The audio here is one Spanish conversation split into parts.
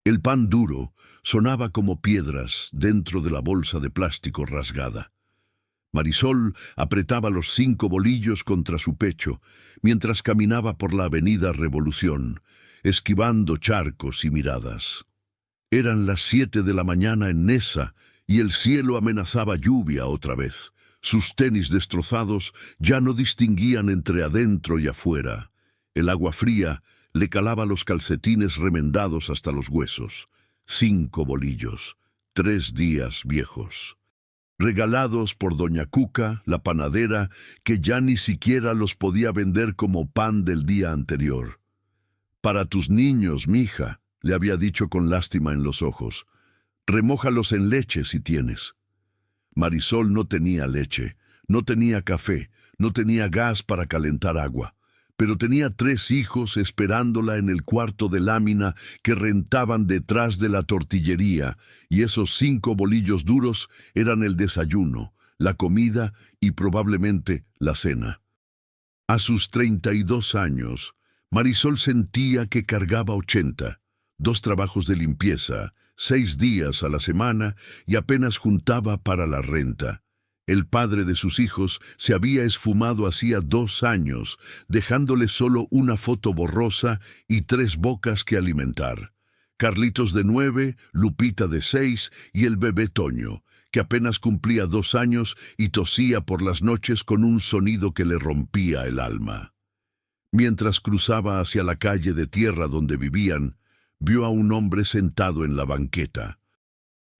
El pan duro sonaba como piedras dentro de la bolsa de plástico rasgada. Marisol apretaba los 5 bolillos contra su pecho mientras caminaba por la avenida Revolución, esquivando charcos y miradas. Eran las 7 de la mañana en Neza y el cielo amenazaba lluvia otra vez. Sus tenis destrozados ya no distinguían entre adentro y afuera. El agua fría le calaba los calcetines remendados hasta los huesos. 5 bolillos, 3 días viejos. Regalados por doña Cuca, la panadera, que ya ni siquiera los podía vender como pan del día anterior. «Para tus niños, mija», le había dicho con lástima en los ojos. «Remójalos en leche si tienes». Marisol no tenía leche, no tenía café, no tenía gas para calentar agua, pero tenía 3 hijos esperándola en el cuarto de lámina que rentaban detrás de la tortillería, y esos 5 bolillos duros eran el desayuno, la comida y probablemente la cena. A sus 32 años, Marisol sentía que cargaba 80, 2 trabajos de limpieza, 6 días a la semana y apenas juntaba para la renta. El padre de sus hijos se había esfumado hacía 2 años, dejándole solo una foto borrosa y 3 bocas que alimentar. Carlitos de 9, Lupita de 6 y el bebé Toño, que apenas cumplía 2 años y tosía por las noches con un sonido que le rompía el alma. Mientras cruzaba hacia la calle de tierra donde vivían, vio a un hombre sentado en la banqueta.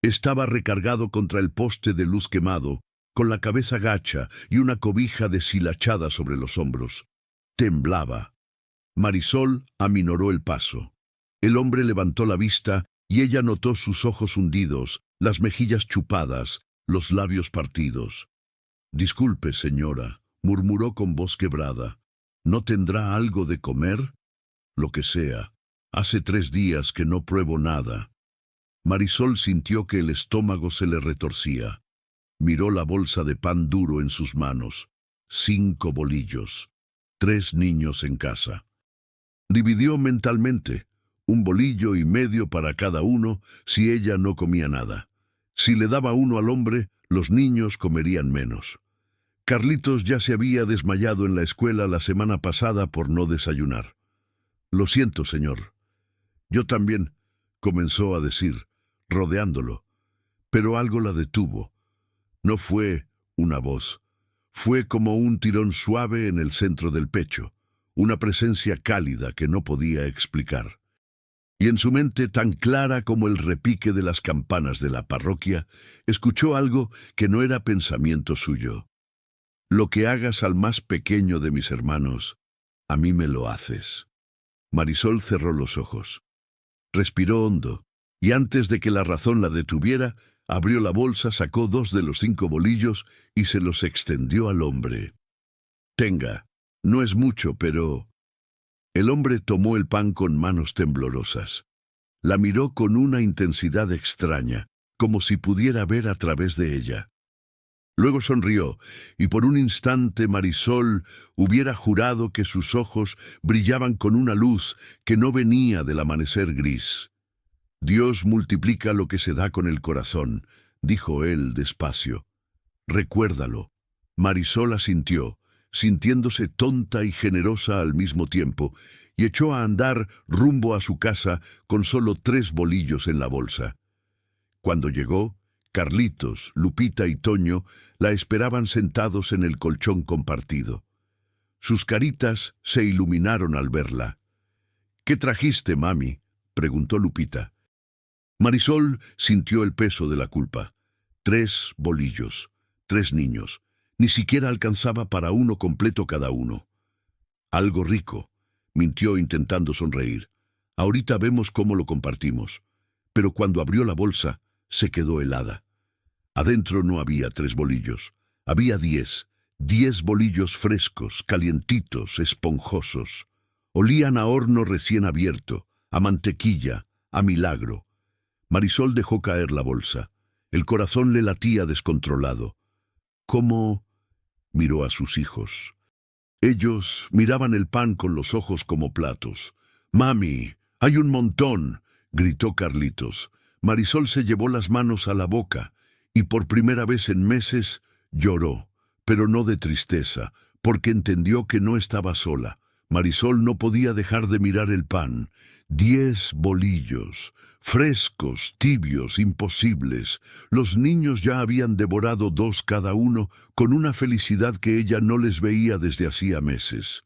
Estaba recargado contra el poste de luz quemado, con la cabeza gacha y una cobija deshilachada sobre los hombros. Temblaba. Marisol aminoró el paso. El hombre levantó la vista y ella notó sus ojos hundidos, las mejillas chupadas, los labios partidos. «Disculpe, señora», murmuró con voz quebrada. «¿No tendrá algo de comer?» «Lo que sea. Hace 3 días que no pruebo nada». Marisol sintió que el estómago se le retorcía. Miró la bolsa de pan duro en sus manos. 5 bolillos. 3 niños en casa. Dividió mentalmente, 1,5 bolillos para cada uno si ella no comía nada. Si le daba uno al hombre, los niños comerían menos. Carlitos ya se había desmayado en la escuela la semana pasada por no desayunar. «Lo siento, señor». «Yo también», comenzó a decir, rodeándolo, pero algo la detuvo. No fue una voz, fue como un tirón suave en el centro del pecho, una presencia cálida que no podía explicar. Y en su mente, tan clara como el repique de las campanas de la parroquia, escuchó algo que no era pensamiento suyo. «Lo que hagas al más pequeño de mis hermanos, a mí me lo haces». Marisol cerró los ojos. Respiró hondo, y antes de que la razón la detuviera, abrió la bolsa, sacó 2 de los 5 bolillos y se los extendió al hombre. «Tenga, no es mucho, pero...». El hombre tomó el pan con manos temblorosas. La miró con una intensidad extraña, como si pudiera ver a través de ella. Luego sonrió, y por un instante Marisol hubiera jurado que sus ojos brillaban con una luz que no venía del amanecer gris. «Dios multiplica lo que se da con el corazón», dijo él despacio. «Recuérdalo». Marisol asintió, sintiéndose tonta y generosa al mismo tiempo, y echó a andar rumbo a su casa con solo 3 bolillos en la bolsa. Cuando llegó, Carlitos, Lupita y Toño la esperaban sentados en el colchón compartido. Sus caritas se iluminaron al verla. «¿Qué trajiste, mami?», preguntó Lupita. Marisol sintió el peso de la culpa. 3 bolillos, 3 niños. Ni siquiera alcanzaba para uno completo cada uno. «Algo rico», mintió intentando sonreír. «Ahorita vemos cómo lo compartimos». Pero cuando abrió la bolsa, se quedó helada. Adentro no había 3 bolillos. Había 10. 10 bolillos frescos, calientitos, esponjosos. Olían a horno recién abierto, a mantequilla, a milagro. Marisol dejó caer la bolsa. El corazón le latía descontrolado. «¿Cómo?» Miró a sus hijos. Ellos miraban el pan con los ojos como platos. «Mami, hay un montón», gritó Carlitos. Marisol se llevó las manos a la boca y por primera vez en meses lloró, pero no de tristeza, porque entendió que no estaba sola. Marisol no podía dejar de mirar el pan. 10 bolillos, frescos, tibios, imposibles. Los niños ya habían devorado 2 cada uno, con una felicidad que ella no les veía desde hacía meses.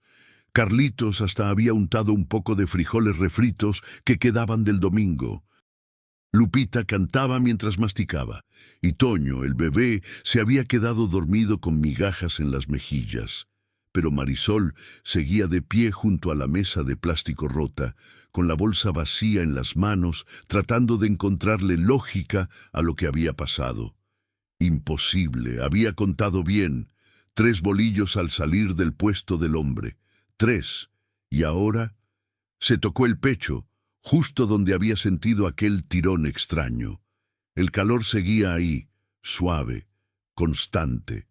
Carlitos hasta había untado un poco de frijoles refritos que quedaban del domingo. Lupita cantaba mientras masticaba, y Toño, el bebé, se había quedado dormido con migajas en las mejillas. Pero Marisol seguía de pie junto a la mesa de plástico rota, con la bolsa vacía en las manos, tratando de encontrarle lógica a lo que había pasado. Imposible, había contado bien. 3 bolillos al salir del puesto del hombre. 3. Y ahora se tocó el pecho, justo donde había sentido aquel tirón extraño. El calor seguía ahí, suave, constante,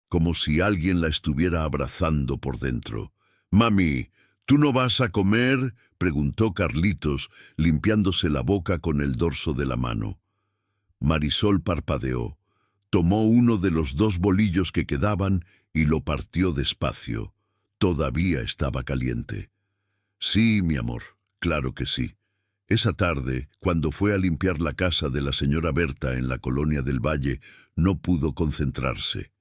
como si alguien la estuviera abrazando por dentro. «Mami, ¿tú no vas a comer?», preguntó Carlitos, limpiándose la boca con el dorso de la mano. Marisol parpadeó, tomó uno de los 2 bolillos que quedaban y lo partió despacio. Todavía estaba caliente. «Sí, mi amor, claro que sí». Esa tarde, cuando fue a limpiar la casa de la señora Berta en la colonia del Valle, no pudo concentrarse.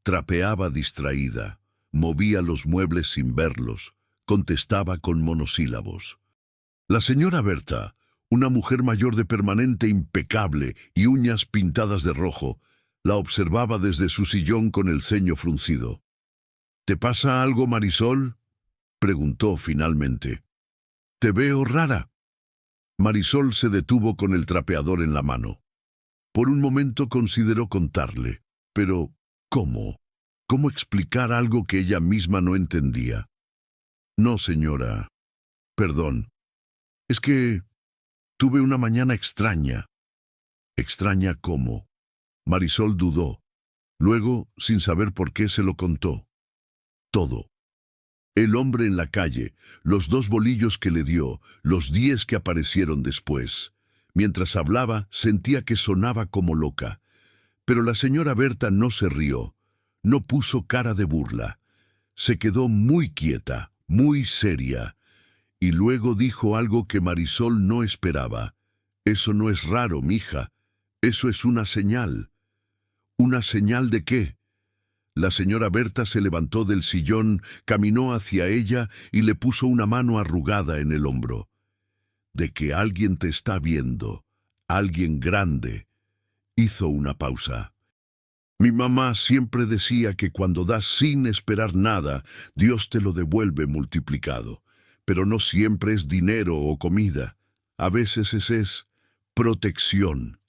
Trapeaba distraída, movía los muebles sin verlos, contestaba con monosílabos. La señora Berta, una mujer mayor de permanente impecable y uñas pintadas de rojo, la observaba desde su sillón con el ceño fruncido. «¿Te pasa algo, Marisol?», preguntó finalmente. «Te veo rara». Marisol se detuvo con el trapeador en la mano. Por un momento consideró contarle, pero ¿cómo? ¿Cómo explicar algo que ella misma no entendía? «No, señora. Perdón. Es que tuve una mañana extraña». «¿Extraña cómo?». Marisol dudó. Luego, sin saber por qué, se lo contó. Todo. El hombre en la calle, los 2 bolillos que le dio, los 10 que aparecieron después. Mientras hablaba, sentía que sonaba como loca. Pero la señora Berta no se rió, no puso cara de burla. Se quedó muy quieta, muy seria, y luego dijo algo que Marisol no esperaba. «Eso no es raro, mija. Eso es una señal». «¿Una señal de qué?». La señora Berta se levantó del sillón, caminó hacia ella y le puso una mano arrugada en el hombro. «De que alguien te está viendo, alguien grande». Hizo una pausa. «Mi mamá siempre decía que cuando das sin esperar nada, Dios te lo devuelve multiplicado. Pero no siempre es dinero o comida. A veces es protección,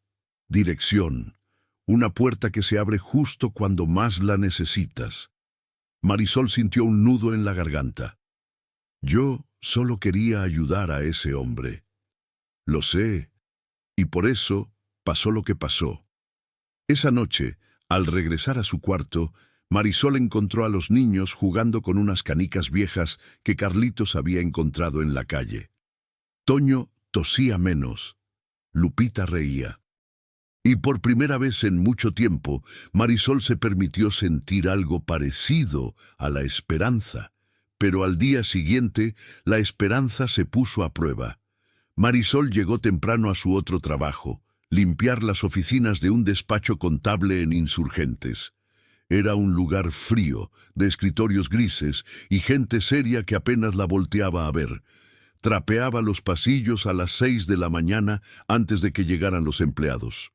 dirección. Una puerta que se abre justo cuando más la necesitas». Marisol sintió un nudo en la garganta. «Yo solo quería ayudar a ese hombre». «Lo sé, y por eso pasó lo que pasó». Esa noche, al regresar a su cuarto, Marisol encontró a los niños jugando con unas canicas viejas que Carlitos había encontrado en la calle. Toño tosía menos. Lupita reía. Y por primera vez en mucho tiempo, Marisol se permitió sentir algo parecido a la esperanza. Pero al día siguiente, la esperanza se puso a prueba. Marisol llegó temprano a su otro trabajo, limpiar las oficinas de un despacho contable en Insurgentes. Era un lugar frío, de escritorios grises y gente seria que apenas la volteaba a ver. Trapeaba los pasillos a las 6 de la mañana antes de que llegaran los empleados.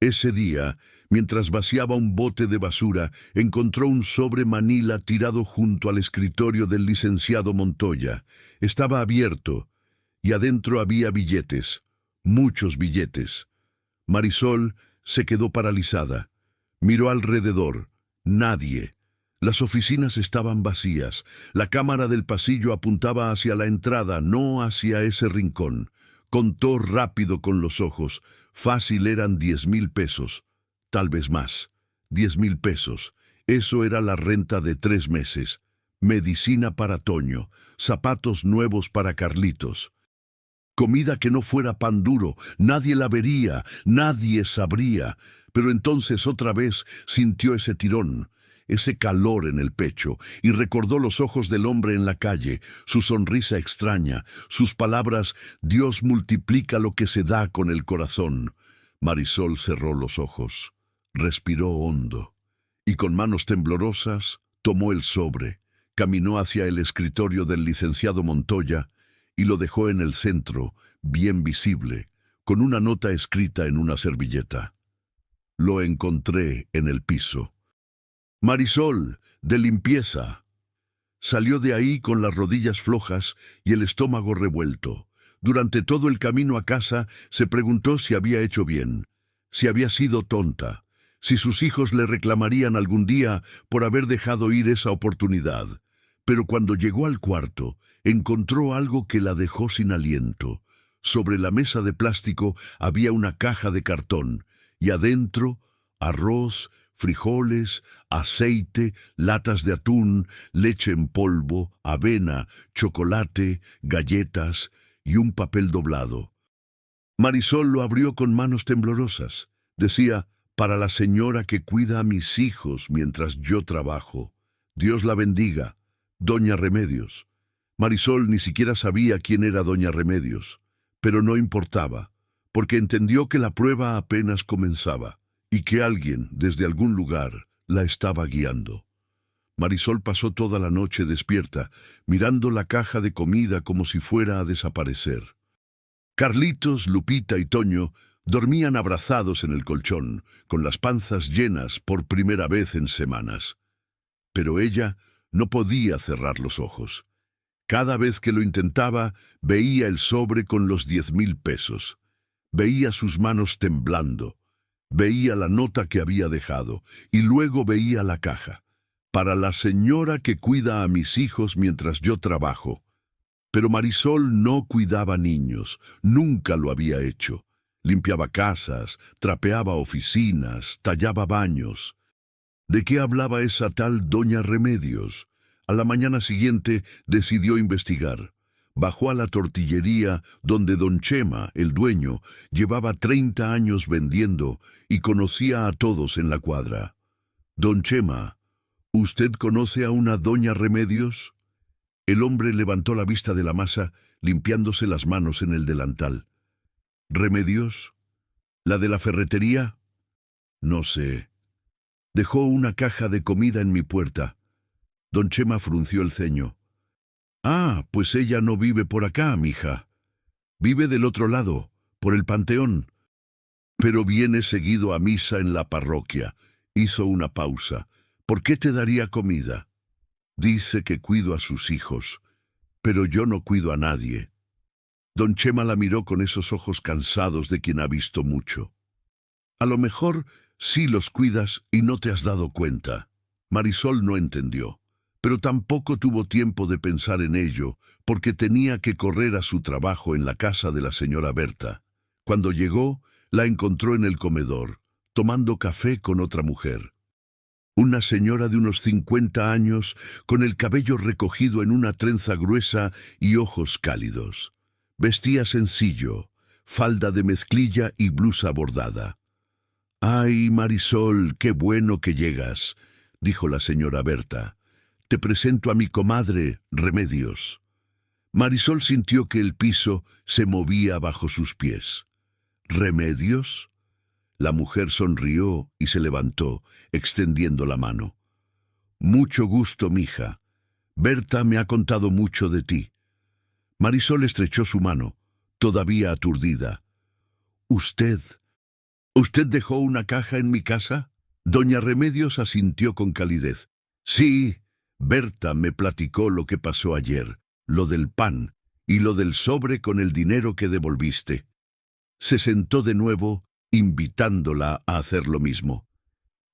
Ese día, mientras vaciaba un bote de basura, encontró un sobre manila tirado junto al escritorio del licenciado Montoya. Estaba abierto, y adentro había billetes, muchos billetes. Marisol se quedó paralizada. Miró alrededor. Nadie. Las oficinas estaban vacías. La cámara del pasillo apuntaba hacia la entrada, no hacia ese rincón. Contó rápido con los ojos. Fácil eran 10,000 pesos. Tal vez más. 10,000 pesos. Eso era la renta de 3 meses. Medicina para Toño. Zapatos nuevos para Carlitos. comida que no fuera pan duro, nadie la vería, nadie sabría. Pero entonces otra vez sintió ese tirón, ese calor en el pecho, y recordó los ojos del hombre en la calle, su sonrisa extraña, sus palabras: Dios multiplica lo que se da con el corazón. Marisol cerró los ojos, respiró hondo, y con manos temblorosas tomó el sobre, caminó hacia el escritorio del licenciado Montoya y lo dejó en el centro, bien visible, con una nota escrita en una servilleta. Lo encontré en el piso. Marisol, de limpieza. Salió de ahí con las rodillas flojas y el estómago revuelto. Durante todo el camino a casa se preguntó si había hecho bien, si había sido tonta, si sus hijos le reclamarían algún día por haber dejado ir esa oportunidad. Pero cuando llegó al cuarto, encontró algo que la dejó sin aliento. Sobre la mesa de plástico había una caja de cartón, y adentro arroz, frijoles, aceite, latas de atún, leche en polvo, avena, chocolate, galletas y un papel doblado. Marisol lo abrió con manos temblorosas. Decía: para la señora que cuida a mis hijos mientras yo trabajo. Dios la bendiga, Doña Remedios. Marisol ni siquiera sabía quién era Doña Remedios, pero no importaba, porque entendió que la prueba apenas comenzaba y que alguien, desde algún lugar, la estaba guiando. Marisol pasó toda la noche despierta, mirando la caja de comida como si fuera a desaparecer. Carlitos, Lupita y Toño dormían abrazados en el colchón, con las panzas llenas por primera vez en semanas. Pero ella no podía cerrar los ojos. Cada vez que lo intentaba, veía el sobre con los 10,000 pesos. Veía sus manos temblando. Veía la nota que había dejado, y luego veía la caja. Para la señora que cuida a mis hijos mientras yo trabajo. Pero Marisol no cuidaba niños, nunca lo había hecho. Limpiaba casas, trapeaba oficinas, tallaba baños. ¿De qué hablaba esa tal Doña Remedios? A la mañana siguiente decidió investigar. Bajó a la tortillería donde don Chema, el dueño, llevaba 30 años vendiendo y conocía a todos en la cuadra. Don Chema, ¿usted conoce a una Doña Remedios? El hombre levantó la vista de la masa, limpiándose las manos en el delantal. ¿Remedios? ¿La de la ferretería? No sé. Dejó una caja de comida en mi puerta. Don Chema frunció el ceño. Ah, pues ella no vive por acá, mija. Vive del otro lado, por el panteón. Pero viene seguido a misa en la parroquia. Hizo una pausa. ¿Por qué te daría comida? Dice que cuido a sus hijos, pero yo no cuido a nadie. Don Chema la miró con esos ojos cansados de quien ha visto mucho. A lo mejor sí los cuidas y no te has dado cuenta. Marisol no entendió, pero tampoco tuvo tiempo de pensar en ello, porque tenía que correr a su trabajo en la casa de la señora Berta. Cuando llegó, la encontró en el comedor, tomando café con otra mujer. Una señora de unos 50 años, con el cabello recogido en una trenza gruesa y ojos cálidos. Vestía sencillo, falda de mezclilla y blusa bordada. «Ay, Marisol, qué bueno que llegas», dijo la señora Berta. «Te presento a mi comadre, Remedios». Marisol sintió que el piso se movía bajo sus pies. «¿Remedios?». La mujer sonrió y se levantó, extendiendo la mano. «Mucho gusto, mija. Berta me ha contado mucho de ti». Marisol estrechó su mano, todavía aturdida. «¿Usted dejó una caja en mi casa?». Doña Remedios asintió con calidez. «Sí, Berta me platicó lo que pasó ayer, lo del pan y lo del sobre con el dinero que devolviste». Se sentó de nuevo, invitándola a hacer lo mismo.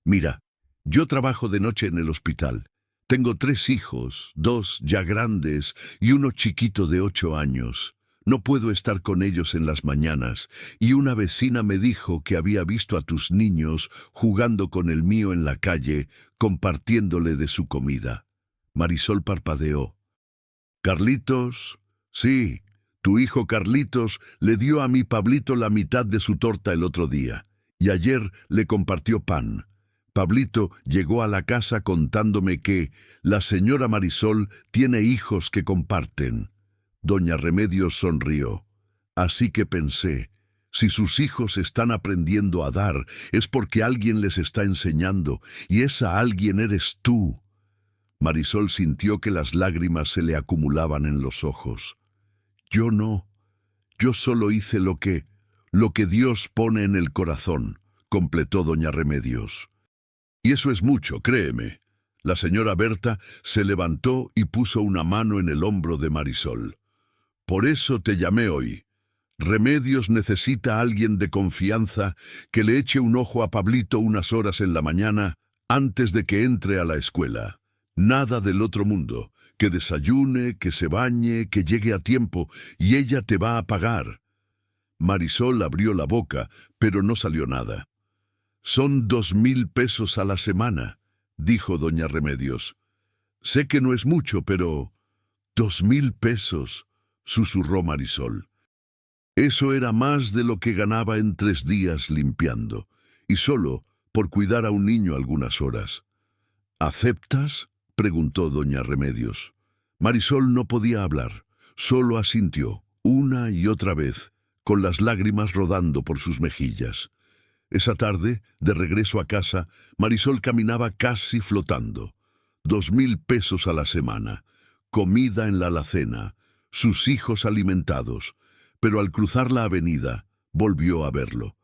«Mira, yo trabajo de noche en el hospital. Tengo 3 hijos, 2 ya grandes y uno chiquito de 8 años. No puedo estar con ellos en las mañanas, y una vecina me dijo que había visto a tus niños jugando con el mío en la calle, compartiéndole de su comida». Marisol parpadeó. «Carlitos, sí, Tu hijo Carlitos le dio a mi Pablito la mitad de su torta el otro día, y ayer le compartió pan. Pablito llegó a la casa contándome que la señora Marisol tiene hijos que comparten. Doña Remedios sonrió. Así que pensé, si sus hijos están aprendiendo a dar, es porque alguien les está enseñando, y esa alguien eres tú. Marisol sintió que las lágrimas se le acumulaban en los ojos. Yo no, yo solo hice lo que Dios pone en el corazón, completó doña Remedios. Y eso es mucho, créeme. La señora Berta se levantó y puso una mano en el hombro de Marisol. Por eso te llamé hoy. Remedios necesita a alguien de confianza que le eche un ojo a Pablito unas horas en la mañana antes de que entre a la escuela. Nada del otro mundo. Que desayune, que se bañe, que llegue a tiempo, y ella te va a pagar. Marisol abrió la boca, pero no salió nada. Son 2,000 pesos a la semana, dijo doña Remedios. Sé que no es mucho, pero 2,000 pesos, susurró Marisol. Eso era más de lo que ganaba en 3 días limpiando, y solo por cuidar a un niño algunas horas. ¿Aceptas?, preguntó doña Remedios. Marisol no podía hablar, solo asintió, una y otra vez, con las lágrimas rodando por sus mejillas. Esa tarde, de regreso a casa, Marisol caminaba casi flotando. 2,000 pesos a la semana, comida en la alacena, sus hijos alimentados, pero al cruzar la avenida, volvió a verlo.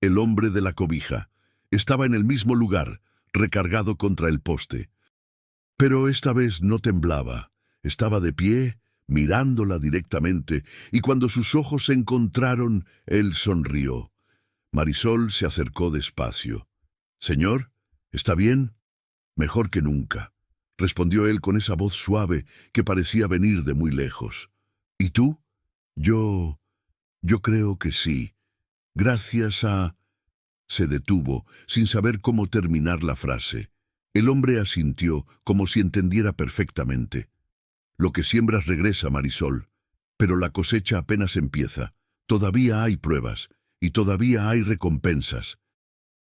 El hombre de la cobija estaba en el mismo lugar, recargado contra el poste. Pero esta vez no temblaba, estaba de pie, mirándola directamente, y cuando sus ojos se encontraron, él sonrió. Marisol se acercó despacio. «Señor, ¿está bien?» «Mejor que nunca», respondió él con esa voz suave que parecía venir de muy lejos. «¿Y tú?» Yo creo que sí. Gracias a...» Se detuvo, sin saber cómo terminar la frase. El hombre asintió, como si entendiera perfectamente. «Lo que siembras regresa, Marisol, pero la cosecha apenas empieza. Todavía hay pruebas, y todavía hay recompensas».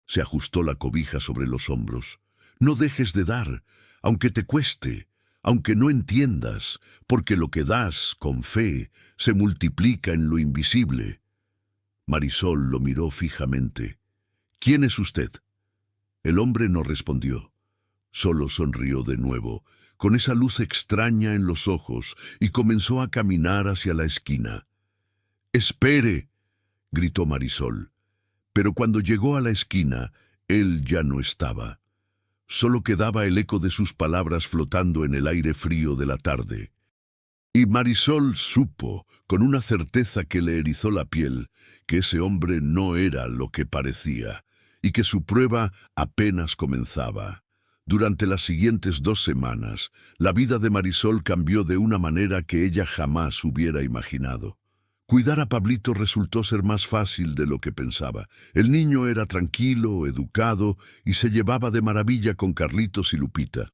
Se ajustó la cobija sobre los hombros. «No dejes de dar, aunque te cueste, aunque no entiendas, porque lo que das, con fe, se multiplica en lo invisible». Marisol lo miró fijamente. «¿Quién es usted?» El hombre no respondió. Solo sonrió de nuevo, con esa luz extraña en los ojos, y comenzó a caminar hacia la esquina. «¡Espere!», gritó Marisol. Pero cuando llegó a la esquina, él ya no estaba. Solo quedaba el eco de sus palabras flotando en el aire frío de la tarde. Y Marisol supo, con una certeza que le erizó la piel, que ese hombre no era lo que parecía, y que su prueba apenas comenzaba. Durante las siguientes 2 semanas, la vida de Marisol cambió de una manera que ella jamás hubiera imaginado. Cuidar a Pablito resultó ser más fácil de lo que pensaba. El niño era tranquilo, educado, y se llevaba de maravilla con Carlitos y Lupita.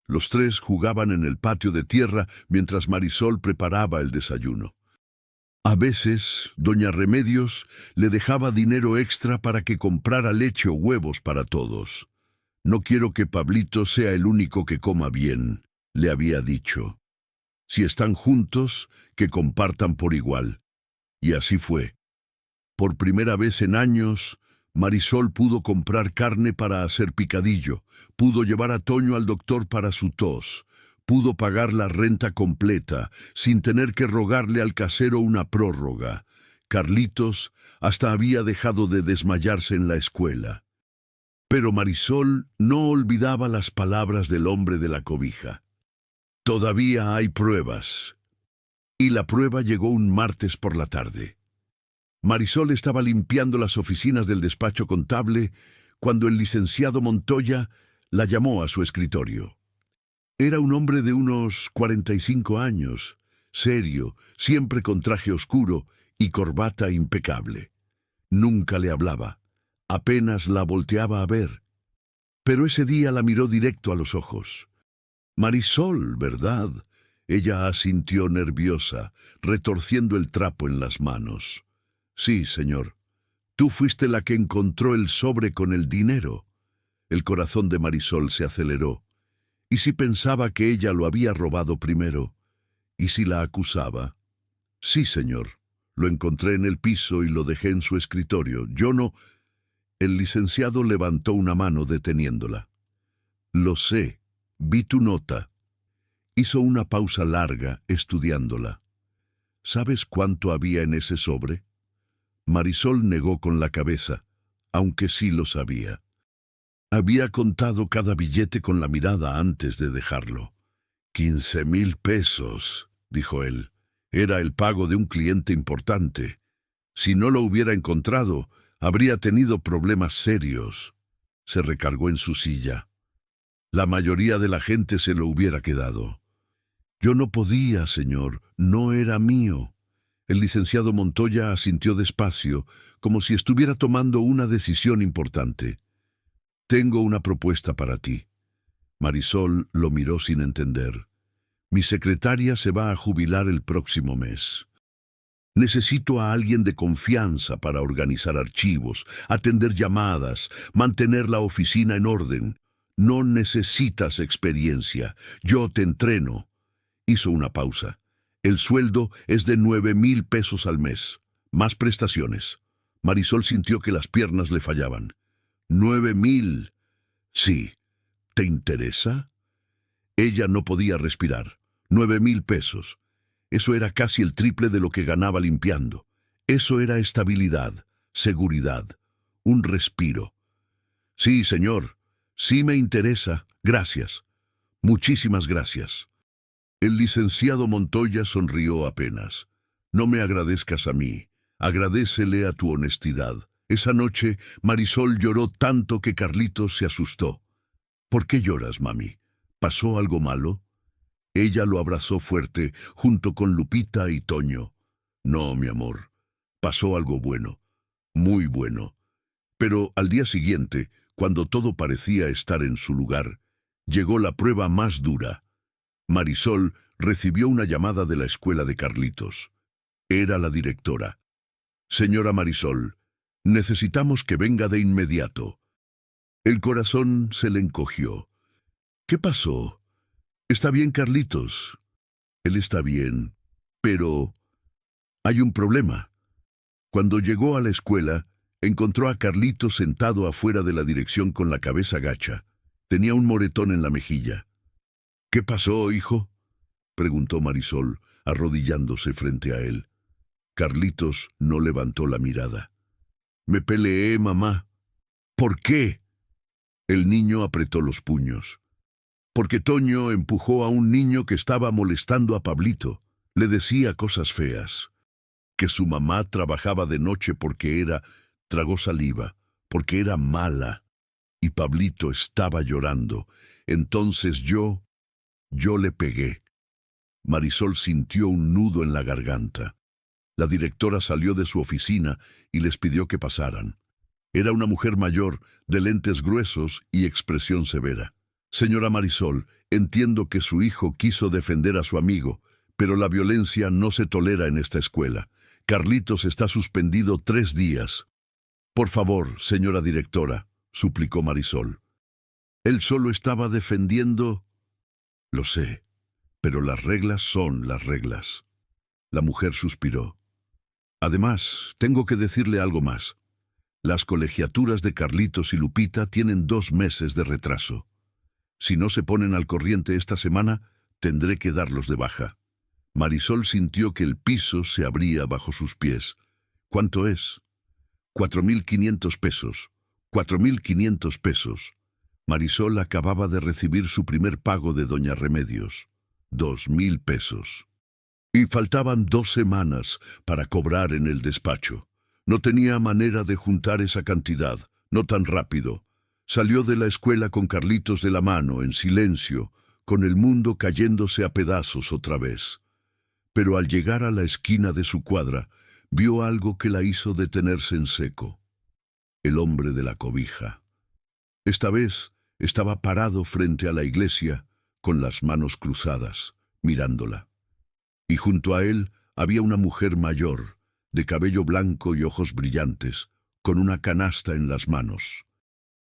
Los 3 jugaban en el patio de tierra mientras Marisol preparaba el desayuno. A veces, doña Remedios le dejaba dinero extra para que comprara leche o huevos para todos. «No quiero que Pablito sea el único que coma bien», le había dicho. «Si están juntos, que compartan por igual». Y así fue. Por primera vez en años, Marisol pudo comprar carne para hacer picadillo, pudo llevar a Toño al doctor para su tos, pudo pagar la renta completa, sin tener que rogarle al casero una prórroga. Carlitos hasta había dejado de desmayarse en la escuela. Pero Marisol no olvidaba las palabras del hombre de la cobija. «Todavía hay pruebas». Y la prueba llegó un martes por la tarde. Marisol estaba limpiando las oficinas del despacho contable cuando el licenciado Montoya la llamó a su escritorio. Era un hombre de unos 45 años, serio, siempre con traje oscuro y corbata impecable. Nunca le hablaba, apenas la volteaba a ver. Pero ese día la miró directo a los ojos. «Marisol, ¿verdad?», Ella asintió nerviosa, retorciendo el trapo en las manos. Sí, señor. Tú fuiste la que encontró el sobre con el dinero. El corazón de Marisol se aceleró. ¿Y si pensaba que ella lo había robado primero? ¿Y si la acusaba? Sí, señor. Lo encontré en el piso y lo dejé en su escritorio. Yo no... El licenciado levantó una mano deteniéndola. Lo sé. Vi tu nota. Hizo una pausa larga estudiándola. ¿Sabes cuánto había en ese sobre? Marisol negó con la cabeza, aunque sí lo sabía. Había contado cada billete con la mirada antes de dejarlo. 15,000 pesos, dijo él. Era el pago de un cliente importante. Si no lo hubiera encontrado, habría tenido problemas serios. Se recargó en su silla. La mayoría de la gente se lo hubiera quedado. Yo no podía, señor, no era mío. El licenciado Montoya asintió despacio, como si estuviera tomando una decisión importante. Tengo una propuesta para ti. Marisol lo miró sin entender. Mi secretaria se va a jubilar el próximo mes. Necesito a alguien de confianza para organizar archivos, atender llamadas, mantener la oficina en orden. No necesitas experiencia. Yo te entreno. Hizo una pausa. El sueldo es de 9,000 pesos al mes, más prestaciones. Marisol sintió que las piernas le fallaban. 9,000. Sí. ¿Te interesa? Ella no podía respirar. 9,000 pesos. Eso era casi el triple de lo que ganaba limpiando. Eso era estabilidad, seguridad, un respiro. Sí, señor. Sí me interesa. Gracias. Muchísimas gracias. El licenciado Montoya sonrió apenas. No me agradezcas a mí. Agradécele a tu honestidad. Esa noche, Marisol lloró tanto que Carlitos se asustó. ¿Por qué lloras, mami? ¿Pasó algo malo? Ella lo abrazó fuerte, junto con Lupita y Toño. No, mi amor. Pasó algo bueno. Muy bueno. Pero al día siguiente, cuando todo parecía estar en su lugar, llegó la prueba más dura. Marisol recibió una llamada de la escuela de Carlitos. Era la directora. Señora Marisol, necesitamos que venga de inmediato. El corazón se le encogió. ¿Qué pasó? ¿Está bien, Carlitos? Él está bien, pero hay un problema. Cuando llegó a la escuela, encontró a Carlitos sentado afuera de la dirección con la cabeza gacha. Tenía un moretón en la mejilla. ¿Qué pasó, hijo?, preguntó Marisol, arrodillándose frente a él. Carlitos no levantó la mirada. Me peleé, mamá. ¿Por qué? El niño apretó los puños. Porque Toño empujó a un niño que estaba molestando a Pablito. Le decía cosas feas. Que su mamá trabajaba de noche porque tragó saliva, porque era mala. Y Pablito estaba llorando. Entonces yo le pegué. Marisol sintió un nudo en la garganta. La directora salió de su oficina y les pidió que pasaran. Era una mujer mayor, de lentes gruesos y expresión severa. Señora Marisol, entiendo que su hijo quiso defender a su amigo, pero la violencia no se tolera en esta escuela. Carlitos está suspendido 3 días. Por favor, señora directora, suplicó Marisol. Él solo estaba defendiendo... Lo sé, pero las reglas son las reglas. La mujer suspiró. Además, tengo que decirle algo más. Las colegiaturas de Carlitos y Lupita tienen 2 meses de retraso. Si no se ponen al corriente esta semana, tendré que darlos de baja. Marisol sintió que el piso se abría bajo sus pies. ¿Cuánto es? 4,500 pesos. 4,500 pesos. Marisol acababa de recibir su primer pago de Doña Remedios. 2,000 pesos. Y faltaban 2 semanas para cobrar en el despacho. No tenía manera de juntar esa cantidad, no tan rápido. Salió de la escuela con Carlitos de la mano, en silencio, con el mundo cayéndose a pedazos otra vez. Pero al llegar a la esquina de su cuadra, vio algo que la hizo detenerse en seco. El hombre de la cobija. Esta vez estaba parado frente a la iglesia, con las manos cruzadas, mirándola. Y junto a él había una mujer mayor, de cabello blanco y ojos brillantes, con una canasta en las manos.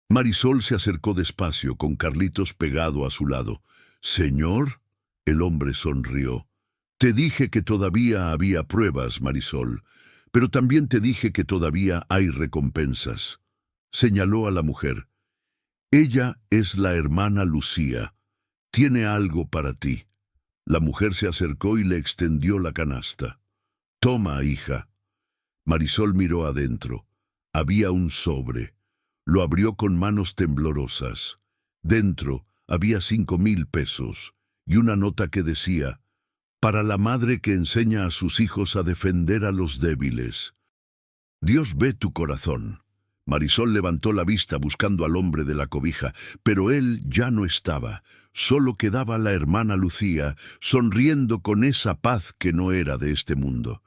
Marisol se acercó despacio, con Carlitos pegado a su lado. «¿Señor?» El hombre sonrió. «Te dije que todavía había pruebas, Marisol, pero también te dije que todavía hay recompensas». Señaló a la mujer. «Ella es la hermana Lucía. Tiene algo para ti». La mujer se acercó y le extendió la canasta. «Toma, hija». Marisol miró adentro. Había un sobre. Lo abrió con manos temblorosas. Dentro había 5,000 pesos y una nota que decía: «Para la madre que enseña a sus hijos a defender a los débiles». «Dios ve tu corazón». Marisol levantó la vista buscando al hombre de la cobija, pero él ya no estaba. Solo quedaba la hermana Lucía, sonriendo con esa paz que no era de este mundo.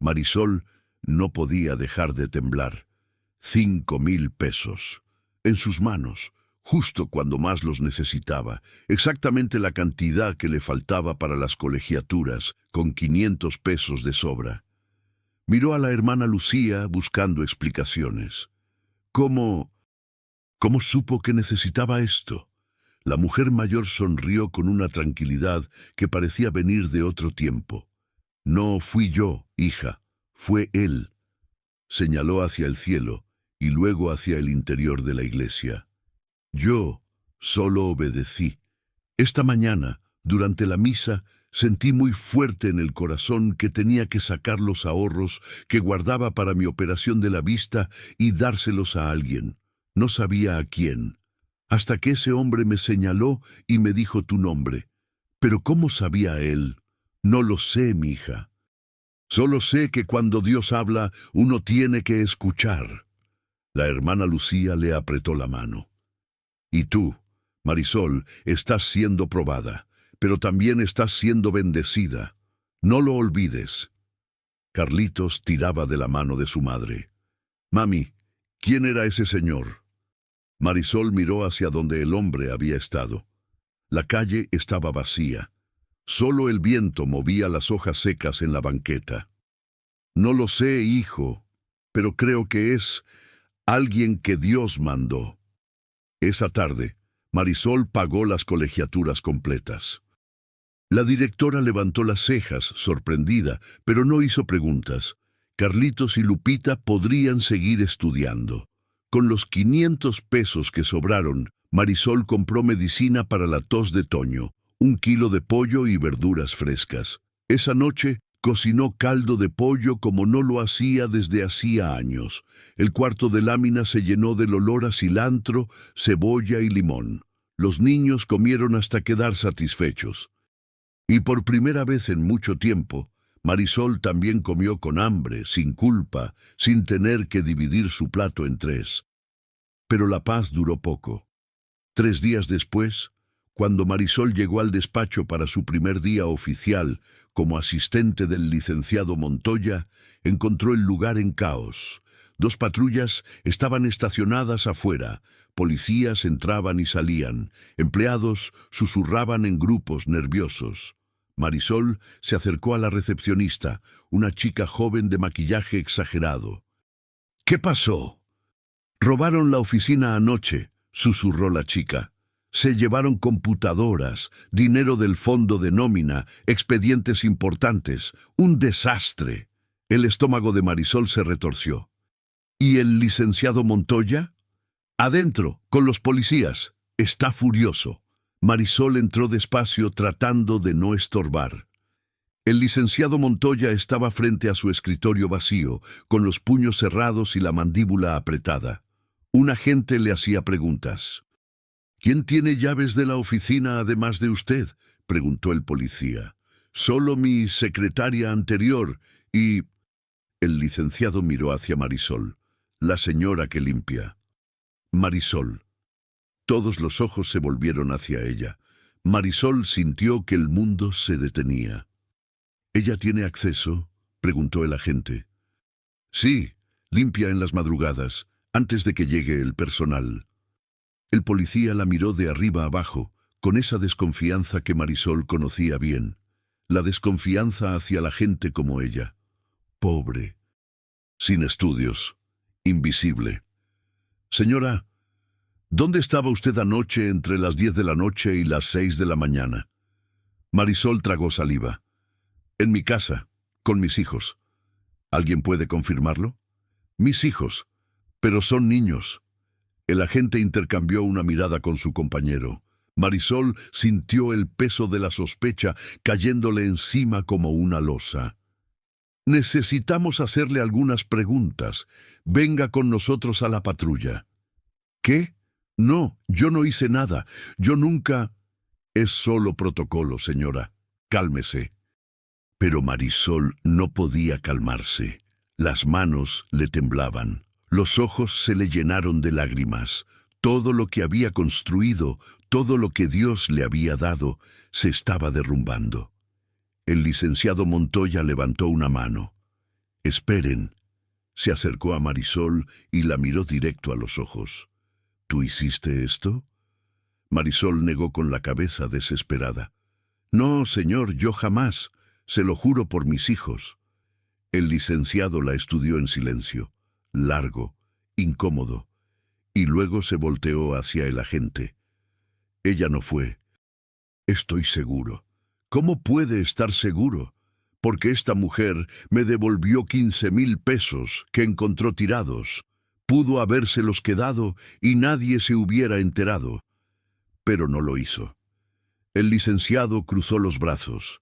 Marisol no podía dejar de temblar. 5,000 pesos. En sus manos, justo cuando más los necesitaba, exactamente la cantidad que le faltaba para las colegiaturas, con 500 pesos de sobra. Miró a la hermana Lucía buscando explicaciones. ¿Cómo supo que necesitaba esto? La mujer mayor sonrió con una tranquilidad que parecía venir de otro tiempo. «No fui yo, hija, fue él». Señaló hacia el cielo y luego hacia el interior de la iglesia. «Yo solo obedecí. Esta mañana, durante la misa, sentí muy fuerte en el corazón que tenía que sacar los ahorros que guardaba para mi operación de la vista y dárselos a alguien. No sabía a quién, hasta que ese hombre me señaló y me dijo tu nombre. Pero ¿cómo sabía él? No lo sé, mi hija. Solo sé que cuando Dios habla, uno tiene que escuchar». La hermana Lucía le apretó la mano. «Y tú, Marisol, estás siendo probada, pero también estás siendo bendecida. No lo olvides». Carlitos tiraba de la mano de su madre. «Mami, ¿quién era ese señor?» Marisol miró hacia donde el hombre había estado. La calle estaba vacía. Solo el viento movía las hojas secas en la banqueta. «No lo sé, hijo, pero creo que es alguien que Dios mandó». Esa tarde, Marisol pagó las colegiaturas completas. La directora levantó las cejas, sorprendida, pero no hizo preguntas. Carlitos y Lupita podrían seguir estudiando. Con los 500 pesos que sobraron, Marisol compró medicina para la tos de Toño, 1 kilo de pollo y verduras frescas. Esa noche cocinó caldo de pollo como no lo hacía desde hacía años. El cuarto de lámina se llenó del olor a cilantro, cebolla y limón. Los niños comieron hasta quedar satisfechos. Y por primera vez en mucho tiempo, Marisol también comió con hambre, sin culpa, sin tener que dividir su plato en 3. Pero la paz duró poco. 3 días después, cuando Marisol llegó al despacho para su primer día oficial como asistente del licenciado Montoya, encontró el lugar en caos. 2 patrullas estaban estacionadas afuera, policías entraban y salían, empleados susurraban en grupos nerviosos. Marisol se acercó a la recepcionista, una chica joven de maquillaje exagerado. «¿Qué pasó?» «Robaron la oficina anoche», susurró la chica. «Se llevaron computadoras, dinero del fondo de nómina, expedientes importantes. Un desastre». El estómago de Marisol se retorció. «¿Y el licenciado Montoya?» «Adentro, con los policías. Está furioso». Marisol entró despacio tratando de no estorbar. El licenciado Montoya estaba frente a su escritorio vacío, con los puños cerrados y la mandíbula apretada. Un agente le hacía preguntas. «¿Quién tiene llaves de la oficina además de usted?», preguntó el policía. «Solo mi secretaria anterior y...» El licenciado miró hacia Marisol. «La señora que limpia». «Marisol». Todos los ojos se volvieron hacia ella. Marisol sintió que el mundo se detenía. «¿Ella tiene acceso?», preguntó el agente. «Sí, limpia en las madrugadas, antes de que llegue el personal». El policía la miró de arriba abajo, con esa desconfianza que Marisol conocía bien. la desconfianza hacia la gente como ella. Pobre, sin estudios, invisible. Señora, ¿dónde estaba usted anoche entre las 10 de la noche y las 6 de la mañana? Marisol tragó saliva. En mi casa, con mis hijos. ¿Alguien puede confirmarlo? Mis hijos, pero son niños. El agente intercambió una mirada con su compañero. Marisol sintió el peso de la sospecha cayéndole encima como una losa. Necesitamos hacerle algunas preguntas. Venga con nosotros a la patrulla. ¿Qué? No, yo no hice nada. Yo nunca... Es solo protocolo, señora. Cálmese. Pero Marisol no podía calmarse. Las manos le temblaban. Los ojos se le llenaron de lágrimas. Todo lo que había construido, todo lo que Dios le había dado, se estaba derrumbando. El licenciado Montoya levantó una mano. «Esperen». Se acercó a Marisol y la miró directo a los ojos. «¿Tú hiciste esto?» Marisol negó con la cabeza desesperada. «No, señor, yo jamás. Se lo juro por mis hijos». El licenciado la estudió en silencio, largo, incómodo, y luego se volteó hacia el agente. «Ella no fue. Estoy seguro». «¿Cómo puede estar seguro?» «Porque esta mujer me devolvió 15,000 pesos que encontró tirados. Pudo habérselos quedado y nadie se hubiera enterado. Pero no lo hizo». El licenciado cruzó los brazos.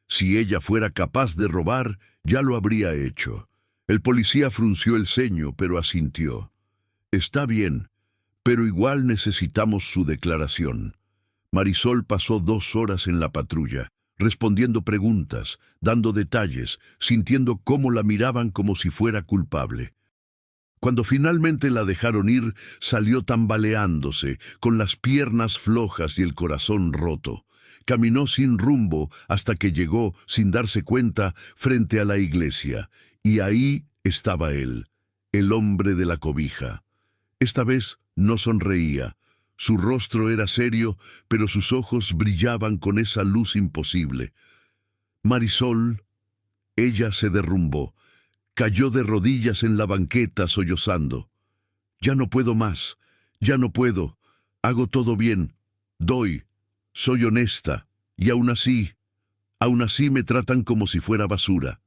Si ella fuera capaz de robar, ya lo habría hecho. El policía frunció el ceño, pero asintió. «Está bien, pero igual necesitamos su declaración». Marisol pasó 2 horas en la patrulla, respondiendo preguntas, dando detalles, sintiendo cómo la miraban como si fuera culpable. Cuando finalmente la dejaron ir, salió tambaleándose, con las piernas flojas y el corazón roto. Caminó sin rumbo hasta que llegó, sin darse cuenta, frente a la iglesia. Y ahí estaba él, el hombre de la cobija. Esta vez no sonreía. Su rostro era serio, pero sus ojos brillaban con esa luz imposible. Marisol, ella se derrumbó. Cayó de rodillas en la banqueta sollozando. «Ya no puedo más, ya no puedo. Hago todo bien, doy, soy honesta, y aún así me tratan como si fuera basura».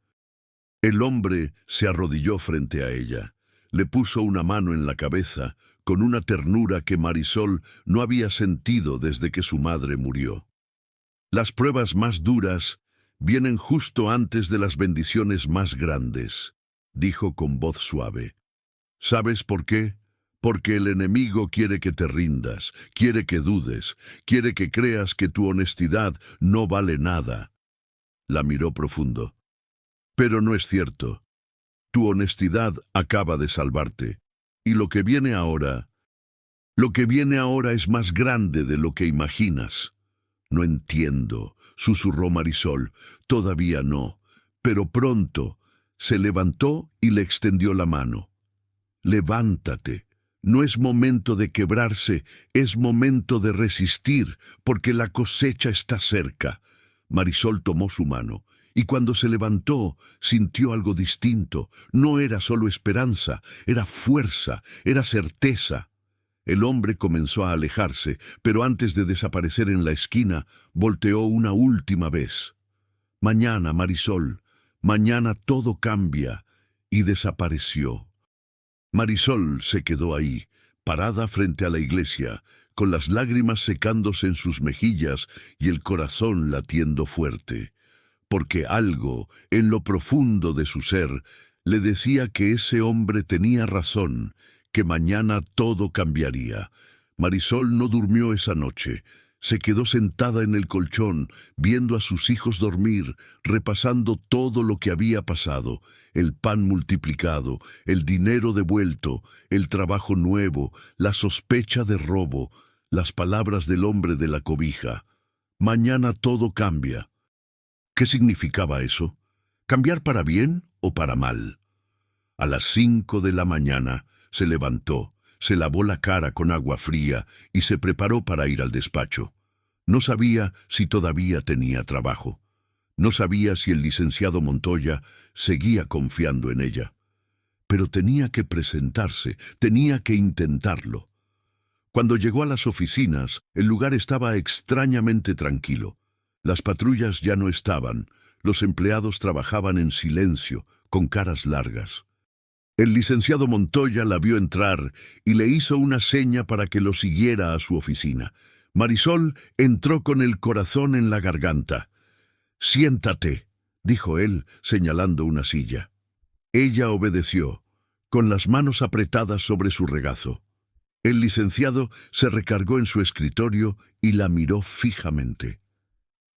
El hombre se arrodilló frente a ella. Le puso una mano en la cabeza, con una ternura que Marisol no había sentido desde que su madre murió. Las pruebas más duras vienen justo antes de las bendiciones más grandes, dijo con voz suave. ¿Sabes por qué? Porque el enemigo quiere que te rindas, quiere que dudes, quiere que creas que tu honestidad no vale nada. La miró profundo. Pero no es cierto. Tu honestidad acaba de salvarte. Y lo que viene ahora es más grande de lo que imaginas. No entiendo, susurró Marisol. Todavía no, pero pronto. Se levantó y le extendió la mano. Levántate. No es momento de quebrarse, es momento de resistir, porque la cosecha está cerca. Marisol tomó su mano, y cuando se levantó, sintió algo distinto. No era solo esperanza, era fuerza, era certeza. El hombre comenzó a alejarse, pero antes de desaparecer en la esquina, volteó una última vez. «Mañana, Marisol, mañana todo cambia», y desapareció. Marisol se quedó ahí, parada frente a la iglesia, con las lágrimas secándose en sus mejillas y el corazón latiendo fuerte, porque algo, en lo profundo de su ser, le decía que ese hombre tenía razón, que mañana todo cambiaría. Marisol no durmió esa noche. Se quedó sentada en el colchón, viendo a sus hijos dormir, repasando todo lo que había pasado, el pan multiplicado, el dinero devuelto, el trabajo nuevo, la sospecha de robo, las palabras del hombre de la cobija. Mañana todo cambia. ¿Qué significaba eso? ¿Cambiar para bien o para mal? A las 5 de la mañana se levantó, se lavó la cara con agua fría y se preparó para ir al despacho. No sabía si todavía tenía trabajo. No sabía si el licenciado Montoya seguía confiando en ella. Pero tenía que presentarse, tenía que intentarlo. Cuando llegó a las oficinas, el lugar estaba extrañamente tranquilo. Las patrullas ya no estaban, los empleados trabajaban en silencio, con caras largas. El licenciado Montoya la vio entrar y le hizo una seña para que lo siguiera a su oficina. Marisol entró con el corazón en la garganta. «Siéntate», dijo él, señalando una silla. Ella obedeció, con las manos apretadas sobre su regazo. El licenciado se recargó en su escritorio y la miró fijamente.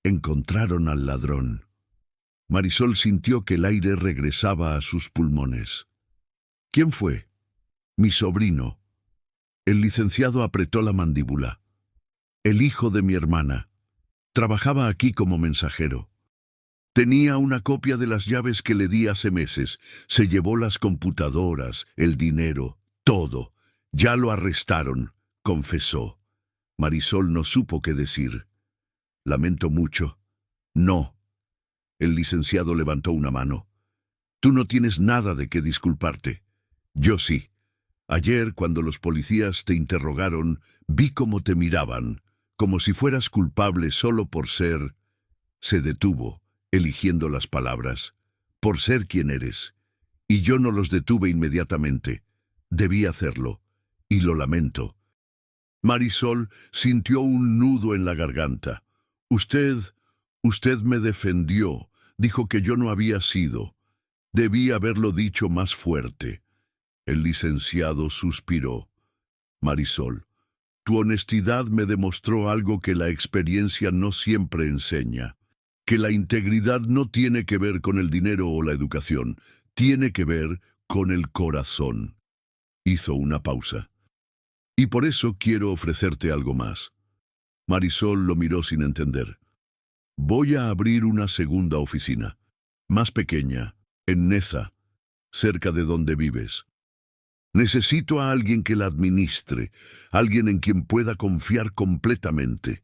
Encontraron al ladrón. Marisol sintió que el aire regresaba a sus pulmones. «¿Quién fue?» «Mi sobrino». El licenciado apretó la mandíbula. «El hijo de mi hermana. Trabajaba aquí como mensajero. Tenía una copia de las llaves que le di hace meses. Se llevó las computadoras, el dinero, todo. Ya lo arrestaron», confesó. Marisol no supo qué decir. «Lamento mucho». «No». El licenciado levantó una mano. «Tú no tienes nada de qué disculparte. Yo sí. Ayer, cuando los policías te interrogaron, vi cómo te miraban, como si fueras culpable solo por ser...». Se detuvo, eligiendo las palabras. «Por ser quien eres. Y yo no los detuve inmediatamente. Debí hacerlo. Y lo lamento». Marisol sintió un nudo en la garganta. Usted me defendió. Dijo que yo no había sido. Debí haberlo dicho más fuerte». El licenciado suspiró. «Marisol, tu honestidad me demostró algo que la experiencia no siempre enseña. Que la integridad no tiene que ver con el dinero o la educación. Tiene que ver con el corazón». Hizo una pausa. «Y por eso quiero ofrecerte algo más». Marisol lo miró sin entender. «Voy a abrir una segunda oficina, más pequeña, en Neza, cerca de donde vives. Necesito a alguien que la administre, alguien en quien pueda confiar completamente».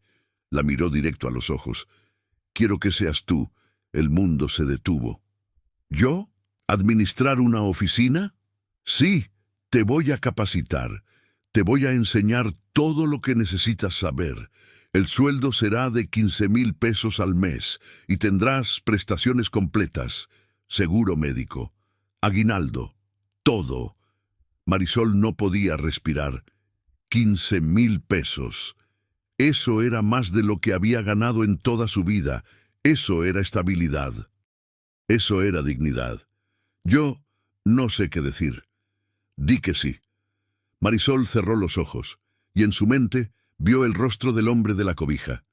La miró directo a los ojos. «Quiero que seas tú». El mundo se detuvo. «¿Yo? ¿Administrar una oficina?» «Sí, te voy a capacitar. Te voy a enseñar todo lo que necesitas saber. El sueldo será de 15,000 pesos al mes y tendrás prestaciones completas, seguro médico, aguinaldo, todo». Marisol no podía respirar. 15,000 pesos. Eso era más de lo que había ganado en toda su vida. Eso era estabilidad. Eso era dignidad. «Yo no sé qué decir». «Di que sí». Marisol cerró los ojos y en su mente vio el rostro del hombre de la cobija.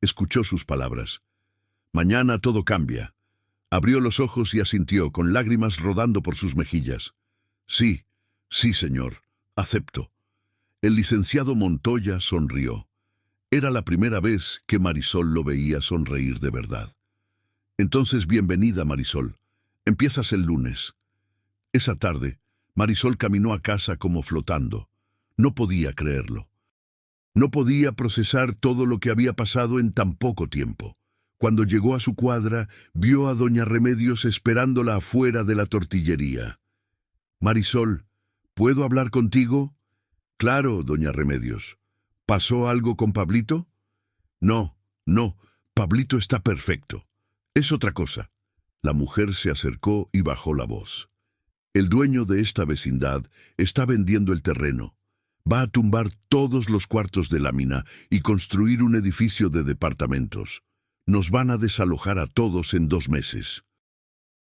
Escuchó sus palabras. «Mañana todo cambia». Abrió los ojos y asintió, con lágrimas rodando por sus mejillas. «Sí, sí, señor, acepto». El licenciado Montoya sonrió. Era la primera vez que Marisol lo veía sonreír de verdad. «Entonces, bienvenida, Marisol. Empiezas el lunes». Esa tarde, Marisol caminó a casa como flotando. No podía creerlo. No podía procesar todo lo que había pasado en tan poco tiempo. Cuando llegó a su cuadra, vio a doña Remedios esperándola afuera de la tortillería. «Marisol, ¿puedo hablar contigo?» «Claro, doña Remedios. ¿Pasó algo con Pablito?» No, Pablito está perfecto. Es otra cosa». La mujer se acercó y bajó la voz. «El dueño de esta vecindad está vendiendo el terreno. Va a tumbar todos los cuartos de lámina y construir un edificio de departamentos. Nos van a desalojar a todos en 2 meses».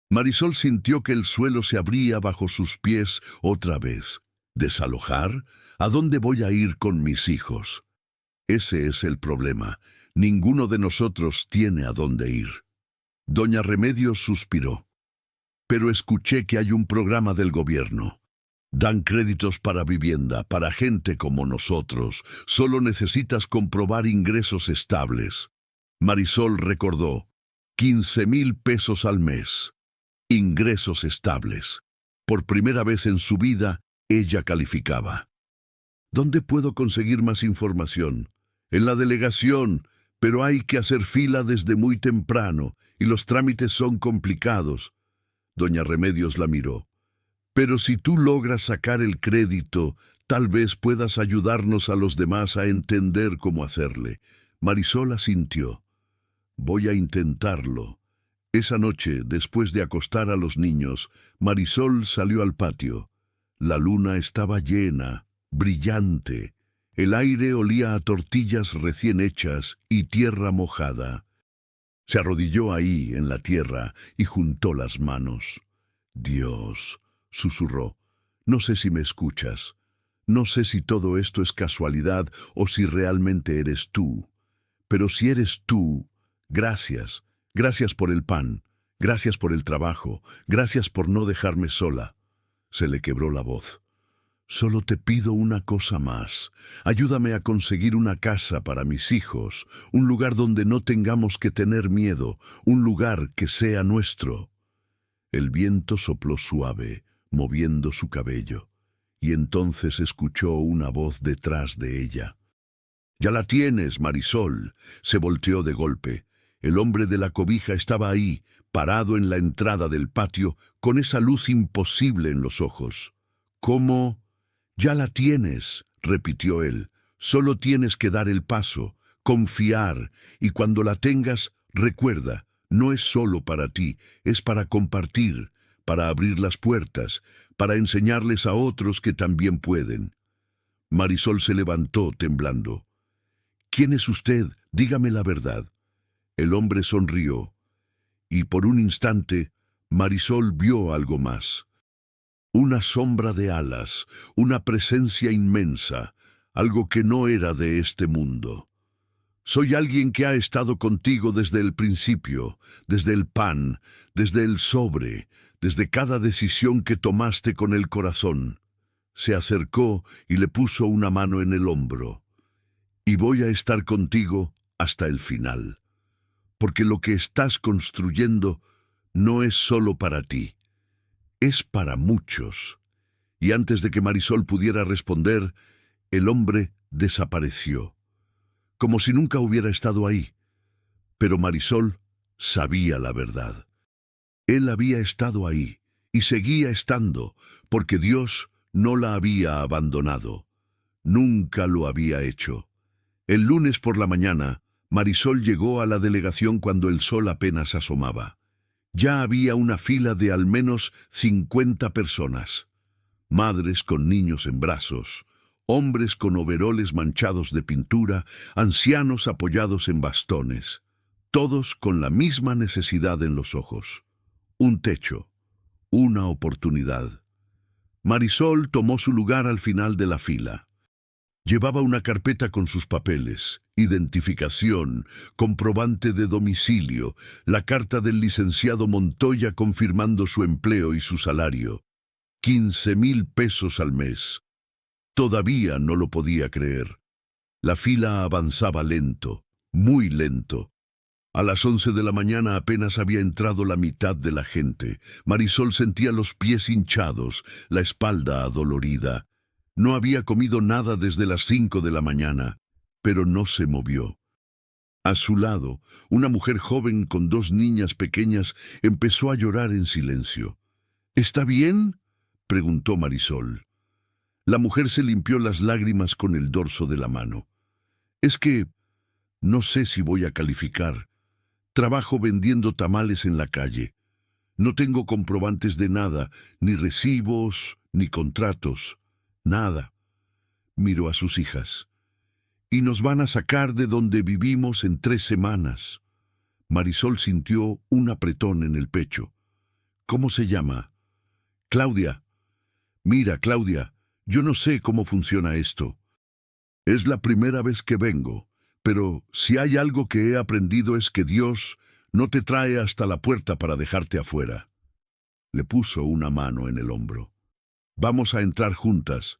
Marisol sintió que el suelo se abría bajo sus pies otra vez. ¿Desalojar? ¿A dónde voy a ir con mis hijos? Ese es el problema. Ninguno de nosotros tiene a dónde ir. Doña Remedios suspiró. «Pero escuché que hay un programa del gobierno. Dan créditos para vivienda, para gente como nosotros. Solo necesitas comprobar ingresos estables». Marisol recordó. 15,000 pesos al mes. Ingresos estables. Por primera vez en su vida, ella calificaba. «¿Dónde puedo conseguir más información?» «En la delegación. Pero hay que hacer fila desde muy temprano y los trámites son complicados. Doña Remedios la miró. Pero si tú logras sacar el crédito, tal vez puedas ayudarnos a los demás a entender cómo hacerle. Marisol asintió. Voy a intentarlo. Esa noche, después de acostar a los niños, Marisol salió al patio. La luna estaba llena, brillante. El aire olía a tortillas recién hechas y tierra mojada. Se arrodilló ahí, en la tierra, y juntó las manos. Dios, susurró, no sé si me escuchas. No sé si todo esto es casualidad o si realmente eres tú. Pero si eres tú, gracias. Gracias por el pan. Gracias por el trabajo. Gracias por no dejarme sola. Se le quebró la voz. Solo te pido una cosa más. Ayúdame a conseguir una casa para mis hijos, un lugar donde no tengamos que tener miedo, un lugar que sea nuestro. El viento sopló suave, moviendo su cabello, y entonces escuchó una voz detrás de ella. «Ya la tienes, Marisol», se volteó de golpe. El hombre de la cobija estaba ahí, parado en la entrada del patio, con esa luz imposible en los ojos. «¿Cómo?» «Ya la tienes», repitió él. «Solo tienes que dar el paso, confiar, y cuando la tengas, recuerda, no es solo para ti, es para compartir, para abrir las puertas, para enseñarles a otros que también pueden». Marisol se levantó temblando. «¿Quién es usted? Dígame la verdad». El hombre sonrió, y por un instante Marisol vio algo más. Una sombra de alas, una presencia inmensa, algo que no era de este mundo. «Soy alguien que ha estado contigo desde el principio, desde el pan, desde el sobre, desde cada decisión que tomaste con el corazón». Se acercó y le puso una mano en el hombro. «Y voy a estar contigo hasta el final, porque lo que estás construyendo no es solo para ti, es para muchos». Y antes de que Marisol pudiera responder, el hombre desapareció, como si nunca hubiera estado ahí. Pero Marisol sabía la verdad. Él había estado ahí, y seguía estando, porque Dios no la había abandonado. Nunca lo había hecho. El lunes por la mañana, Marisol llegó a la delegación cuando el sol apenas asomaba. Ya había una fila de al menos 50 personas. Madres con niños en brazos, hombres con overoles manchados de pintura, ancianos apoyados en bastones, todos con la misma necesidad en los ojos. Un techo, una oportunidad. Marisol tomó su lugar al final de la fila. Llevaba una carpeta con sus papeles, identificación, comprobante de domicilio, la carta del licenciado Montoya confirmando su empleo y su salario. 15,000 pesos al mes. Todavía no lo podía creer. La fila avanzaba lento, muy lento. A las 11 de la mañana apenas había entrado la mitad de la gente. Marisol sentía los pies hinchados, la espalda adolorida. No había comido nada desde las 5 de la mañana, pero no se movió. A su lado, una mujer joven con 2 niñas pequeñas empezó a llorar en silencio. «¿Está bien?», preguntó Marisol. La mujer se limpió las lágrimas con el dorso de la mano. «Es que no sé si voy a calificar. Trabajo vendiendo tamales en la calle. No tengo comprobantes de nada, ni recibos, ni contratos. Nada». Miró a sus hijas. «Y nos van a sacar de donde vivimos en 3 semanas». Marisol sintió un apretón en el pecho. «¿Cómo se llama?» «Claudia». «Mira, Claudia, yo no sé cómo funciona esto. Es la primera vez que vengo, pero si hay algo que he aprendido es que Dios no te trae hasta la puerta para dejarte afuera». Le puso una mano en el hombro. «Vamos a entrar juntas,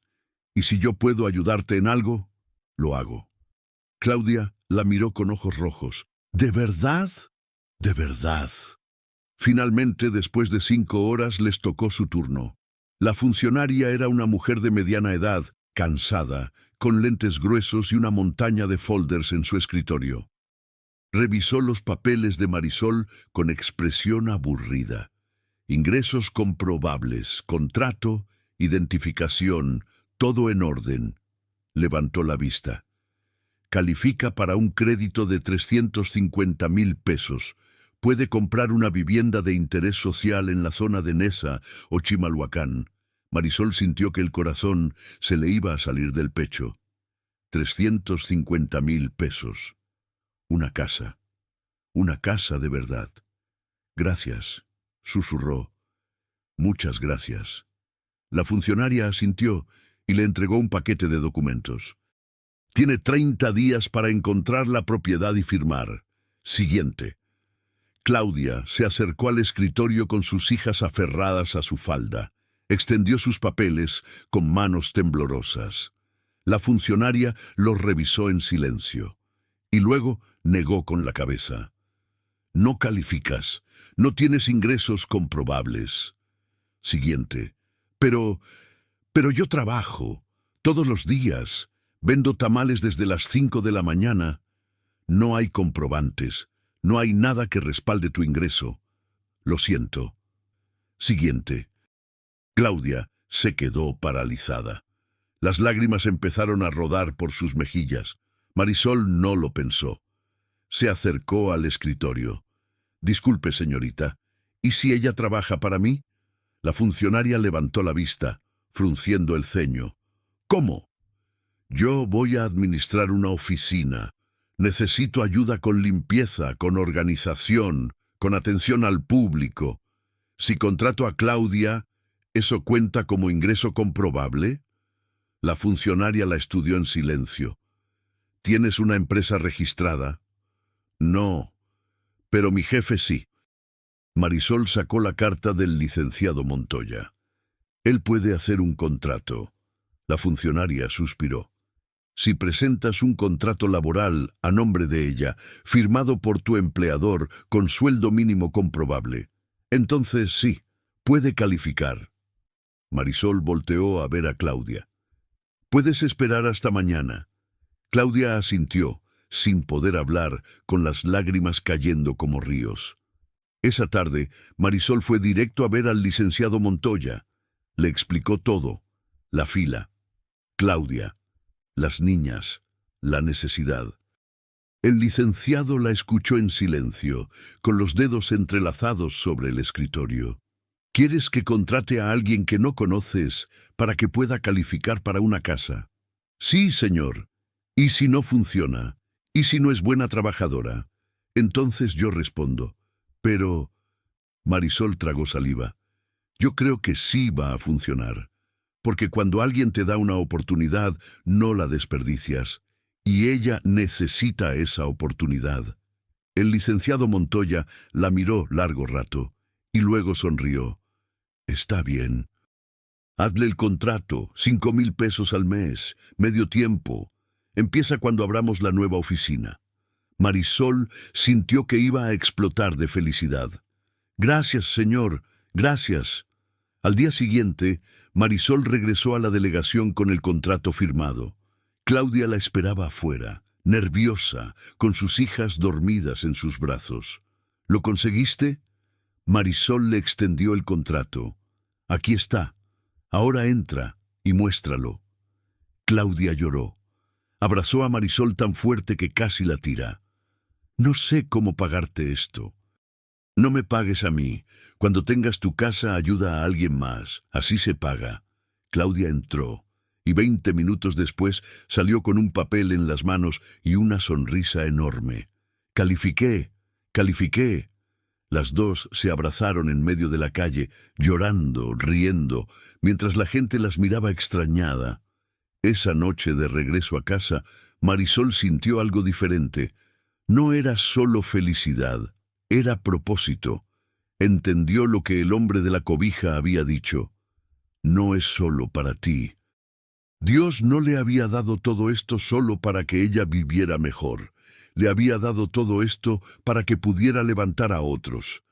y si yo puedo ayudarte en algo, lo hago». Claudia la miró con ojos rojos. «¿De verdad? ¿De verdad?». Finalmente, después de 5 horas, les tocó su turno. La funcionaria era una mujer de mediana edad, cansada, con lentes gruesos y una montaña de folders en su escritorio. Revisó los papeles de Marisol con expresión aburrida. Ingresos comprobables, contrato, identificación, todo en orden. Levantó la vista. Califica para un crédito de 350,000 pesos. Puede comprar una vivienda de interés social en la zona de Nesa o Chimalhuacán. Marisol sintió que el corazón se le iba a salir del pecho. 350,000 pesos. Una casa de verdad. Gracias, susurró. Muchas gracias. La funcionaria asintió y le entregó un paquete de documentos. Tiene 30 días para encontrar la propiedad y firmar. Siguiente. Claudia se acercó al escritorio con sus hijas aferradas a su falda. Extendió sus papeles con manos temblorosas. La funcionaria los revisó en silencio y luego negó con la cabeza. No calificas, no tienes ingresos comprobables. Siguiente. Pero yo trabajo, todos los días, vendo tamales desde las 5 de la mañana. No hay comprobantes, no hay nada que respalde tu ingreso. Lo siento. Siguiente. Claudia se quedó paralizada. Las lágrimas empezaron a rodar por sus mejillas. Marisol no lo pensó. Se acercó al escritorio. Disculpe, señorita, ¿y si ella trabaja para mí? La funcionaria levantó la vista, frunciendo el ceño. ¿Cómo? Yo voy a administrar una oficina. Necesito ayuda con limpieza, con organización, con atención al público. Si contrato a Claudia, ¿eso cuenta como ingreso comprobable? La funcionaria la estudió en silencio. ¿Tienes una empresa registrada? No, pero mi jefe sí. Marisol sacó la carta del licenciado Montoya. Él puede hacer un contrato. La funcionaria suspiró. Si presentas un contrato laboral a nombre de ella, firmado por tu empleador con sueldo mínimo comprobable, entonces sí, puede calificar. Marisol volteó a ver a Claudia. Puedes esperar hasta mañana. Claudia asintió, sin poder hablar, con las lágrimas cayendo como ríos. Esa tarde, Marisol fue directo a ver al licenciado Montoya. Le explicó todo: la fila, Claudia, las niñas, la necesidad. El licenciado la escuchó en silencio, con los dedos entrelazados sobre el escritorio. ¿Quieres que contrate a alguien que no conoces para que pueda calificar para una casa? Sí, señor. ¿Y si no funciona? ¿Y si no es buena trabajadora? Entonces yo respondo. Pero... Marisol tragó saliva. Yo creo que sí va a funcionar. Porque cuando alguien te da una oportunidad, no la desperdicias. Y ella necesita esa oportunidad. El licenciado Montoya la miró largo rato y luego sonrió. Está bien. Hazle el contrato, 5,000 pesos al mes, medio tiempo. Empieza cuando abramos la nueva oficina. Marisol sintió que iba a explotar de felicidad. Gracias, señor, gracias. Al día siguiente, Marisol regresó a la delegación con el contrato firmado. Claudia la esperaba afuera, nerviosa, con sus hijas dormidas en sus brazos. ¿Lo conseguiste? Marisol le extendió el contrato. Aquí está. Ahora entra y muéstralo. Claudia lloró. Abrazó a Marisol tan fuerte que casi la tira. No sé cómo pagarte esto. No me pagues a mí. Cuando tengas tu casa, ayuda a alguien más. Así se paga. Claudia entró, y 20 minutos después salió con un papel en las manos y una sonrisa enorme. Califiqué, califiqué. Las dos se abrazaron en medio de la calle, llorando, riendo, mientras la gente las miraba extrañada. Esa noche de regreso a casa, Marisol sintió algo diferente. No era solo felicidad, era propósito. Entendió lo que el hombre de la cobija había dicho. No es solo para ti. Dios no le había dado todo esto solo para que ella viviera mejor. Le había dado todo esto para que pudiera levantar a otros.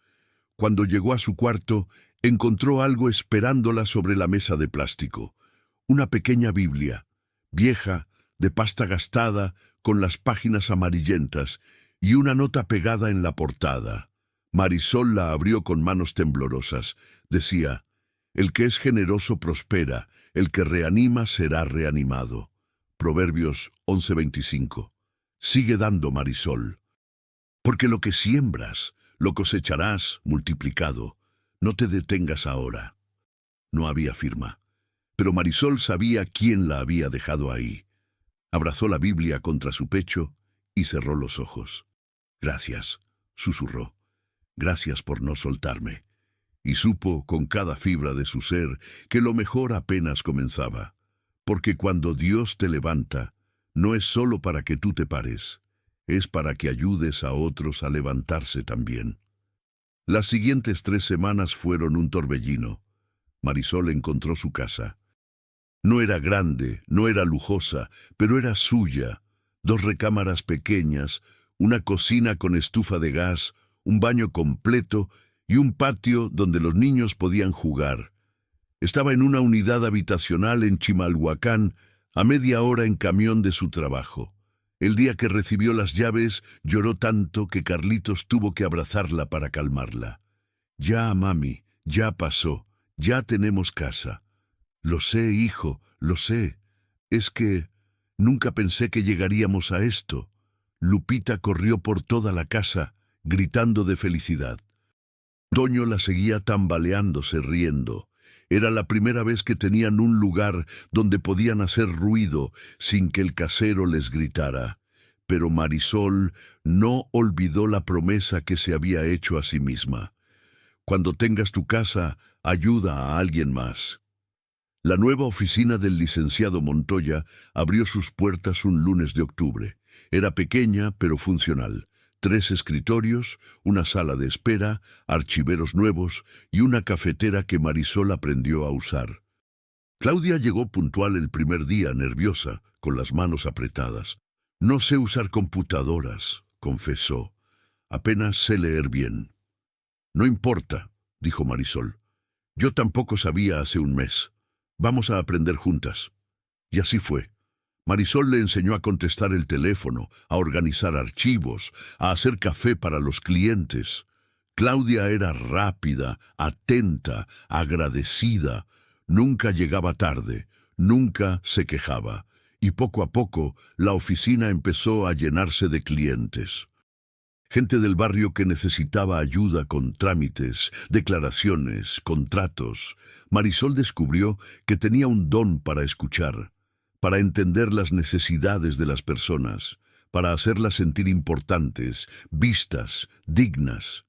Cuando llegó a su cuarto, encontró algo esperándola sobre la mesa de plástico. Una pequeña Biblia, vieja, de pasta gastada, con las páginas amarillentas, y una nota pegada en la portada. Marisol la abrió con manos temblorosas. Decía: «El que es generoso prospera, el que reanima será reanimado». Proverbios 11:25. Sigue dando, Marisol, porque lo que siembras, lo cosecharás multiplicado. No te detengas ahora. No había firma, pero Marisol sabía quién la había dejado ahí. Abrazó la Biblia contra su pecho y cerró los ojos. «Gracias», susurró. «Gracias por no soltarme». Y supo con cada fibra de su ser que lo mejor apenas comenzaba. Porque cuando Dios te levanta, no es solo para que tú te pares, es para que ayudes a otros a levantarse también. Las siguientes 3 semanas fueron un torbellino. Marisol encontró su casa. No era grande, no era lujosa, pero era suya. 2 recámaras pequeñas, una cocina con estufa de gas, un baño completo y un patio donde los niños podían jugar. Estaba en una unidad habitacional en Chimalhuacán, a media hora en camión de su trabajo. El día que recibió las llaves, lloró tanto que Carlitos tuvo que abrazarla para calmarla. «Ya, mami, ya pasó, ya tenemos casa». «Lo sé, hijo, lo sé. Es que nunca pensé que llegaríamos a esto». Lupita corrió por toda la casa, gritando de felicidad. Toño la seguía tambaleándose, riendo. Era la primera vez que tenían un lugar donde podían hacer ruido sin que el casero les gritara. Pero Marisol no olvidó la promesa que se había hecho a sí misma. «Cuando tengas tu casa, ayuda a alguien más». La nueva oficina del licenciado Montoya abrió sus puertas un lunes de octubre. Era pequeña, pero funcional. 3 escritorios, una sala de espera, archiveros nuevos y una cafetera que Marisol aprendió a usar. Claudia llegó puntual el primer día, nerviosa, con las manos apretadas. «No sé usar computadoras», confesó. «Apenas sé leer bien». «No importa», dijo Marisol. «Yo tampoco sabía hace un mes. Vamos a aprender juntas». Y así fue. Marisol le enseñó a contestar el teléfono, a organizar archivos, a hacer café para los clientes. Claudia era rápida, atenta, agradecida. Nunca llegaba tarde, nunca se quejaba. Y poco a poco la oficina empezó a llenarse de clientes. Gente del barrio que necesitaba ayuda con trámites, declaraciones, contratos. Marisol descubrió que tenía un don para escuchar, para entender las necesidades de las personas, para hacerlas sentir importantes, vistas, dignas.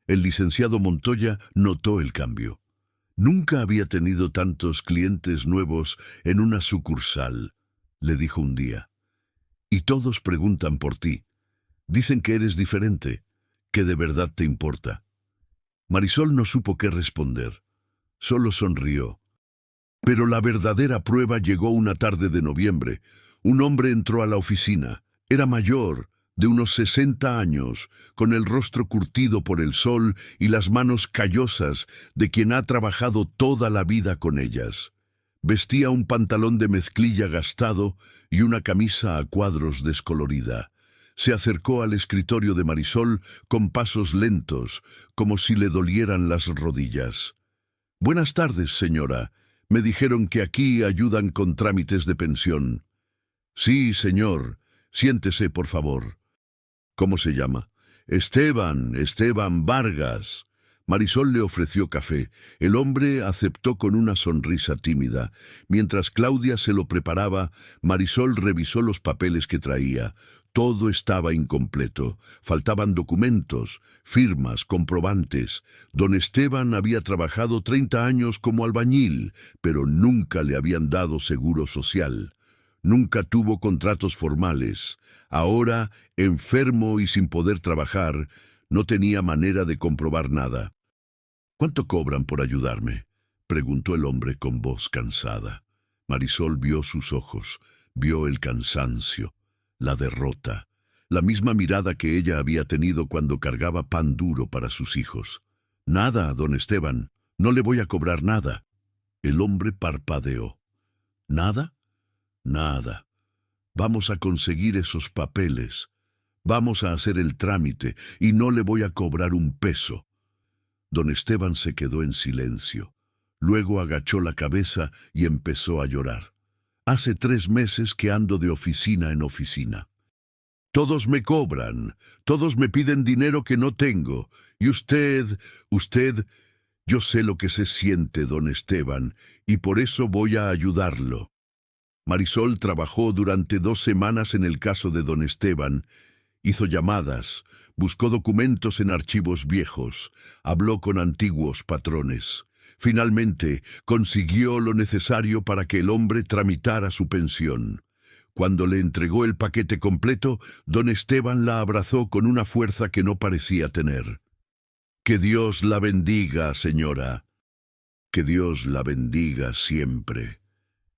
El licenciado Montoya notó el cambio. «Nunca había tenido tantos clientes nuevos en una sucursal», le dijo un día. «Y todos preguntan por ti. Dicen que eres diferente, que de verdad te importa». Marisol no supo qué responder. Solo sonrió. Pero la verdadera prueba llegó una tarde de noviembre. Un hombre entró a la oficina. Era mayor, de unos 60 años, con el rostro curtido por el sol y las manos callosas de quien ha trabajado toda la vida con ellas. Vestía un pantalón de mezclilla gastado y una camisa a cuadros descolorida. Se acercó al escritorio de Marisol con pasos lentos, como si le dolieran las rodillas. «Buenas tardes, señora. Me dijeron que aquí ayudan con trámites de pensión». «Sí, señor. Siéntese, por favor». «¿Cómo se llama?» Esteban Vargas». Marisol le ofreció café. El hombre aceptó con una sonrisa tímida. Mientras Claudia se lo preparaba, Marisol revisó los papeles que traía. Todo estaba incompleto. Faltaban documentos, firmas, comprobantes. Don Esteban había trabajado 30 años como albañil, pero nunca le habían dado seguro social. Nunca tuvo contratos formales. Ahora, enfermo y sin poder trabajar, no tenía manera de comprobar nada. «¿Cuánto cobran por ayudarme?», preguntó el hombre con voz cansada. Marisol vio sus ojos, vio el cansancio, la derrota, la misma mirada que ella había tenido cuando cargaba pan duro para sus hijos. «Nada, don Esteban, no le voy a cobrar nada». El hombre parpadeó. «¿Nada?» «Nada. Vamos a conseguir esos papeles. Vamos a hacer el trámite y no le voy a cobrar un peso. Don Esteban se quedó en silencio. Luego agachó la cabeza y empezó a llorar. Hace 3 meses que ando de oficina en oficina. Todos me cobran, todos me piden dinero que no tengo. Y usted, yo sé lo que se siente, don Esteban, y por eso voy a ayudarlo. Marisol trabajó durante 2 semanas en el caso de don Esteban. Hizo llamadas, buscó documentos en archivos viejos, habló con antiguos patrones. Finalmente, consiguió lo necesario para que el hombre tramitara su pensión. Cuando le entregó el paquete completo, don Esteban la abrazó con una fuerza que no parecía tener. «Que Dios la bendiga, señora. Que Dios la bendiga siempre».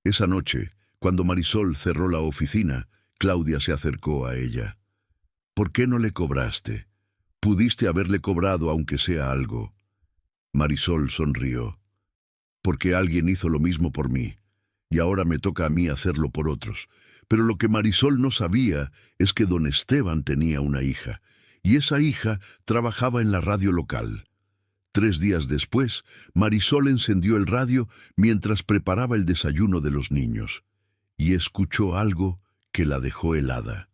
Esa noche, cuando Marisol cerró la oficina, Claudia se acercó a ella. «¿Por qué no le cobraste? Pudiste haberle cobrado aunque sea algo». Marisol sonrió. «Porque alguien hizo lo mismo por mí, y ahora me toca a mí hacerlo por otros». Pero lo que Marisol no sabía es que don Esteban tenía una hija, y esa hija trabajaba en la radio local. 3 días después, Marisol encendió el radio mientras preparaba el desayuno de los niños, y escuchó algo que la dejó helada.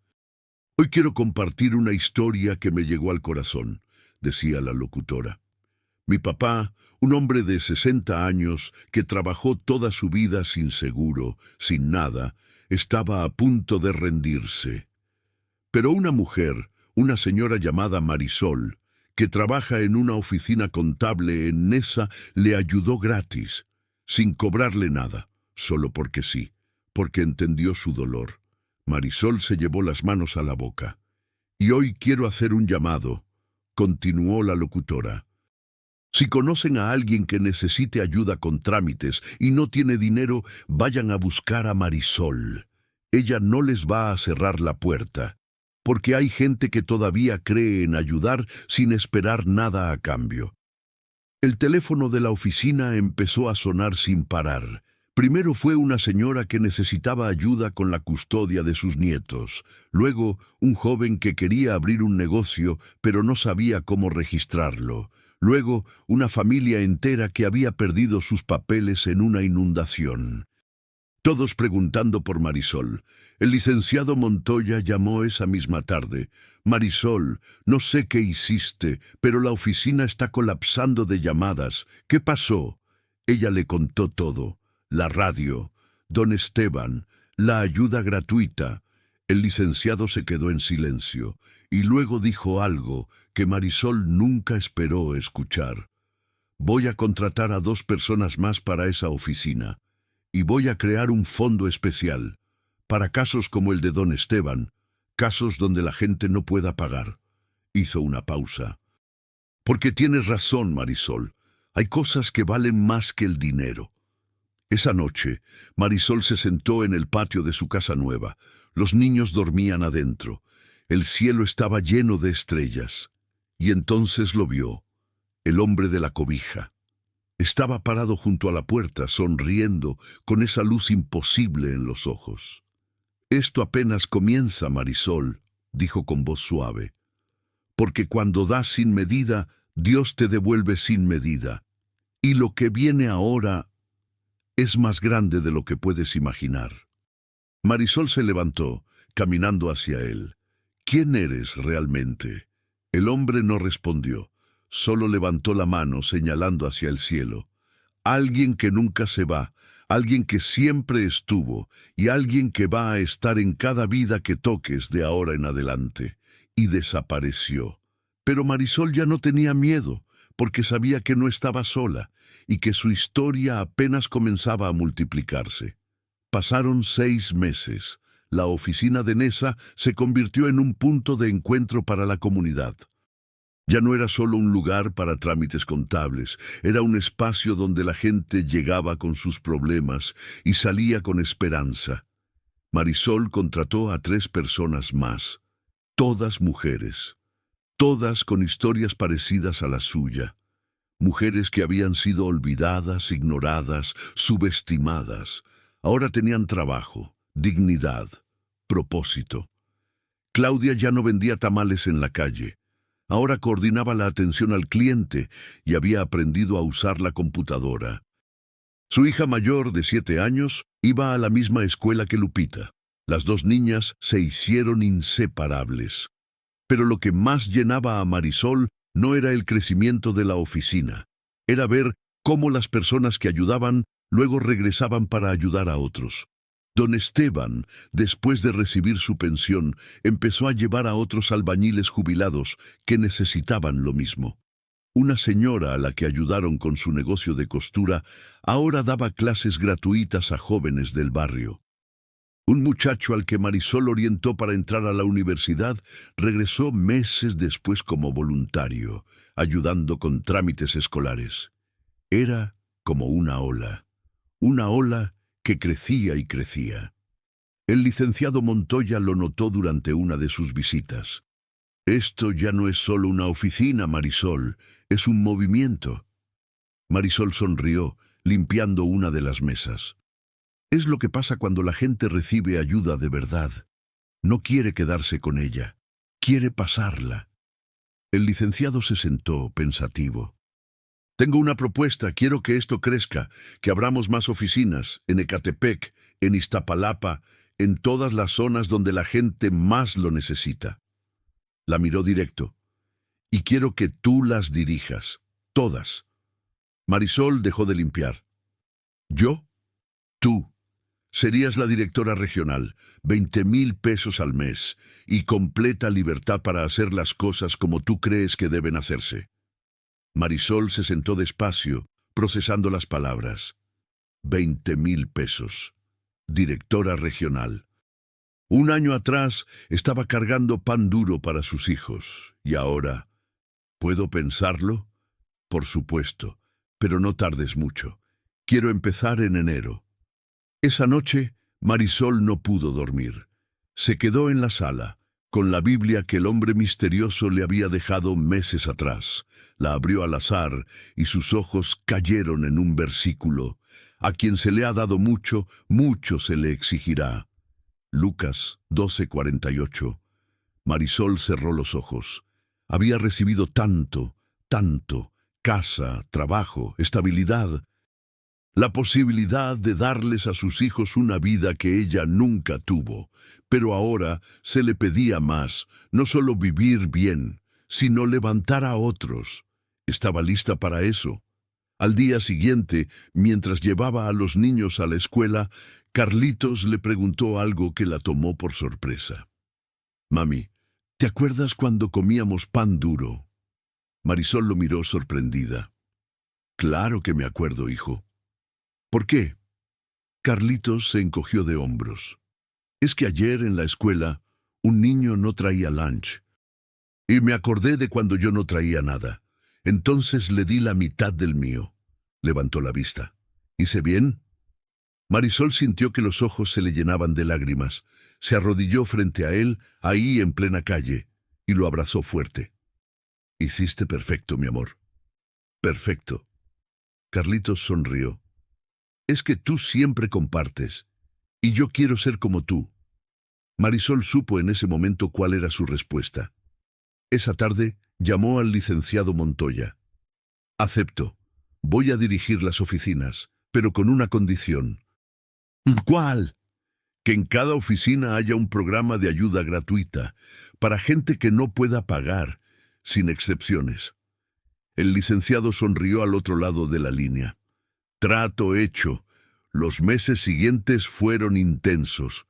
«Hoy quiero compartir una historia que me llegó al corazón», decía la locutora. «Mi papá, un hombre de 60 años que trabajó toda su vida sin seguro, sin nada, estaba a punto de rendirse. Pero una mujer, una señora llamada Marisol, que trabaja en una oficina contable en Nesa, le ayudó gratis, sin cobrarle nada, solo porque sí, porque entendió su dolor. Marisol se llevó las manos a la boca. «Y hoy quiero hacer un llamado», continuó la locutora. «Si conocen a alguien que necesite ayuda con trámites y no tiene dinero, vayan a buscar a Marisol. Ella no les va a cerrar la puerta, porque hay gente que todavía cree en ayudar sin esperar nada a cambio». El teléfono de la oficina empezó a sonar sin parar. Primero fue una señora que necesitaba ayuda con la custodia de sus nietos. Luego, un joven que quería abrir un negocio, pero no sabía cómo registrarlo. Luego, una familia entera que había perdido sus papeles en una inundación. Todos preguntando por Marisol. El licenciado Montoya llamó esa misma tarde. «Marisol, no sé qué hiciste, pero la oficina está colapsando de llamadas. ¿Qué pasó?» Ella le contó todo. La radio, don Esteban, la ayuda gratuita. El licenciado se quedó en silencio y luego dijo algo que Marisol nunca esperó escuchar. «Voy a contratar a 2 personas más para esa oficina y voy a crear un fondo especial para casos como el de don Esteban, casos donde la gente no pueda pagar». Hizo una pausa. «Porque tienes razón, Marisol. Hay cosas que valen más que el dinero». Esa noche, Marisol se sentó en el patio de su casa nueva. Los niños dormían adentro. El cielo estaba lleno de estrellas. Y entonces lo vio, el hombre de la cobija. Estaba parado junto a la puerta, sonriendo, con esa luz imposible en los ojos. «Esto apenas comienza, Marisol», dijo con voz suave. «Porque cuando das sin medida, Dios te devuelve sin medida. Y lo que viene ahora es más grande de lo que puedes imaginar». Marisol se levantó, caminando hacia él. «¿Quién eres realmente?» El hombre no respondió, solo levantó la mano señalando hacia el cielo. «Alguien que nunca se va, alguien que siempre estuvo y alguien que va a estar en cada vida que toques de ahora en adelante». Y desapareció. Pero Marisol ya no tenía miedo, porque sabía que no estaba sola y que su historia apenas comenzaba a multiplicarse. Pasaron 6 meses. La oficina de Nesa se convirtió en un punto de encuentro para la comunidad. Ya no era solo un lugar para trámites contables, era un espacio donde la gente llegaba con sus problemas y salía con esperanza. Marisol contrató a 3 personas más, todas mujeres, todas con historias parecidas a la suya. Mujeres que habían sido olvidadas, ignoradas, subestimadas. Ahora tenían trabajo, dignidad, propósito. Claudia ya no vendía tamales en la calle. Ahora coordinaba la atención al cliente y había aprendido a usar la computadora. Su hija mayor, de 7 años, iba a la misma escuela que Lupita. Las dos niñas se hicieron inseparables. Pero lo que más llenaba a Marisol no era el crecimiento de la oficina. Era ver cómo las personas que ayudaban luego regresaban para ayudar a otros. Don Esteban, después de recibir su pensión, empezó a llevar a otros albañiles jubilados que necesitaban lo mismo. Una señora a la que ayudaron con su negocio de costura ahora daba clases gratuitas a jóvenes del barrio. Un muchacho al que Marisol orientó para entrar a la universidad regresó meses después como voluntario, ayudando con trámites escolares. Era como una ola que crecía y crecía. El licenciado Montoya lo notó durante una de sus visitas. Esto ya no es solo una oficina, Marisol, es un movimiento. Marisol sonrió, limpiando una de las mesas. Es lo que pasa cuando la gente recibe ayuda de verdad. No quiere quedarse con ella, quiere pasarla. El licenciado se sentó, pensativo. Tengo una propuesta, quiero que esto crezca, que abramos más oficinas, en Ecatepec, en Iztapalapa, en todas las zonas donde la gente más lo necesita. La miró directo. Y quiero que tú las dirijas, todas. Marisol dejó de limpiar. ¿Yo? Tú. Serías la directora regional, 20,000 pesos al mes, y completa libertad para hacer las cosas como tú crees que deben hacerse. Marisol se sentó despacio, procesando las palabras. 20,000 pesos. Directora regional. Un año atrás estaba cargando pan duro para sus hijos, y ahora, ¿puedo pensarlo? Por supuesto, pero no tardes mucho. Quiero empezar en enero. Esa noche, Marisol no pudo dormir. Se quedó en la sala, con la Biblia que el hombre misterioso le había dejado meses atrás. La abrió al azar y sus ojos cayeron en un versículo. A quien se le ha dado mucho, mucho se le exigirá. Lucas 12:48. Marisol cerró los ojos. Había recibido tanto, casa, trabajo, estabilidad. La posibilidad de darles a sus hijos una vida que ella nunca tuvo. Pero ahora se le pedía más, no solo vivir bien, sino levantar a otros. Estaba lista para eso. Al día siguiente, mientras llevaba a los niños a la escuela, Carlitos le preguntó algo que la tomó por sorpresa. Mami, ¿te acuerdas cuando comíamos pan duro? Marisol lo miró sorprendida. Claro que me acuerdo, hijo. ¿Por qué? Carlitos se encogió de hombros. Es que ayer en la escuela un niño no traía lunch. Y me acordé de cuando yo no traía nada. Entonces le di la mitad del mío. Levantó la vista. ¿Hice bien? Marisol sintió que los ojos se le llenaban de lágrimas. Se arrodilló frente a él, ahí en plena calle, y lo abrazó fuerte. Hiciste perfecto, mi amor. Perfecto. Carlitos sonrió. Es que tú siempre compartes, y yo quiero ser como tú. Marisol supo en ese momento cuál era su respuesta. Esa tarde llamó al licenciado Montoya. Acepto. Voy a dirigir las oficinas, pero con una condición. ¿Cuál? Que en cada oficina haya un programa de ayuda gratuita, para gente que no pueda pagar, sin excepciones. El licenciado sonrió al otro lado de la línea. Trato hecho. Los meses siguientes fueron intensos.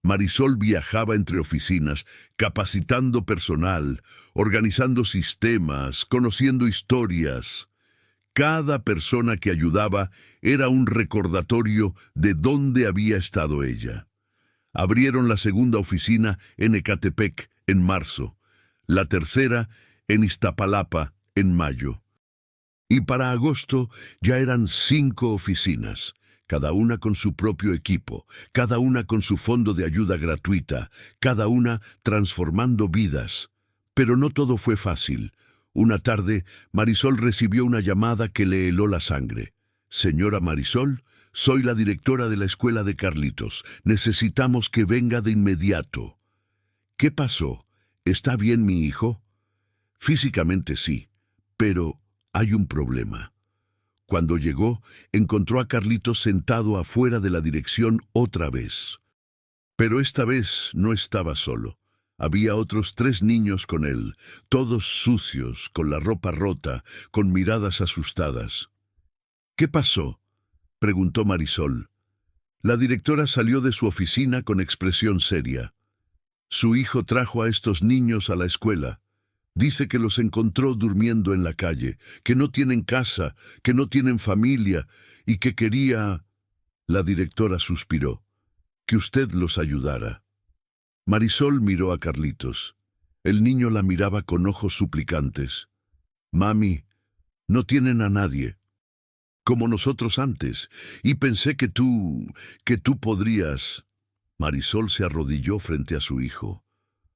Marisol viajaba entre oficinas, capacitando personal, organizando sistemas, conociendo historias. Cada persona que ayudaba era un recordatorio de dónde había estado ella. Abrieron la segunda oficina en Ecatepec en marzo, la tercera en Iztapalapa en mayo. Y para agosto ya eran 5 oficinas, cada una con su propio equipo, cada una con su fondo de ayuda gratuita, cada una transformando vidas. Pero no todo fue fácil. Una tarde, Marisol recibió una llamada que le heló la sangre. Señora Marisol, soy la directora de la escuela de Carlitos. Necesitamos que venga de inmediato. ¿Qué pasó? ¿Está bien mi hijo? Físicamente sí, pero hay un problema. Cuando llegó, encontró a Carlitos sentado afuera de la dirección otra vez. Pero esta vez no estaba solo. Había otros 3 niños con él, todos sucios, con la ropa rota, con miradas asustadas. ¿Qué pasó?, preguntó Marisol. La directora salió de su oficina con expresión seria. Su hijo trajo a estos niños a la escuela. Dice que los encontró durmiendo en la calle, que no tienen casa, que no tienen familia y que quería... La directora suspiró. Que usted los ayudara. Marisol miró a Carlitos. El niño la miraba con ojos suplicantes. Mami, no tienen a nadie. Como nosotros antes, y pensé que tú podrías... Marisol se arrodilló frente a su hijo.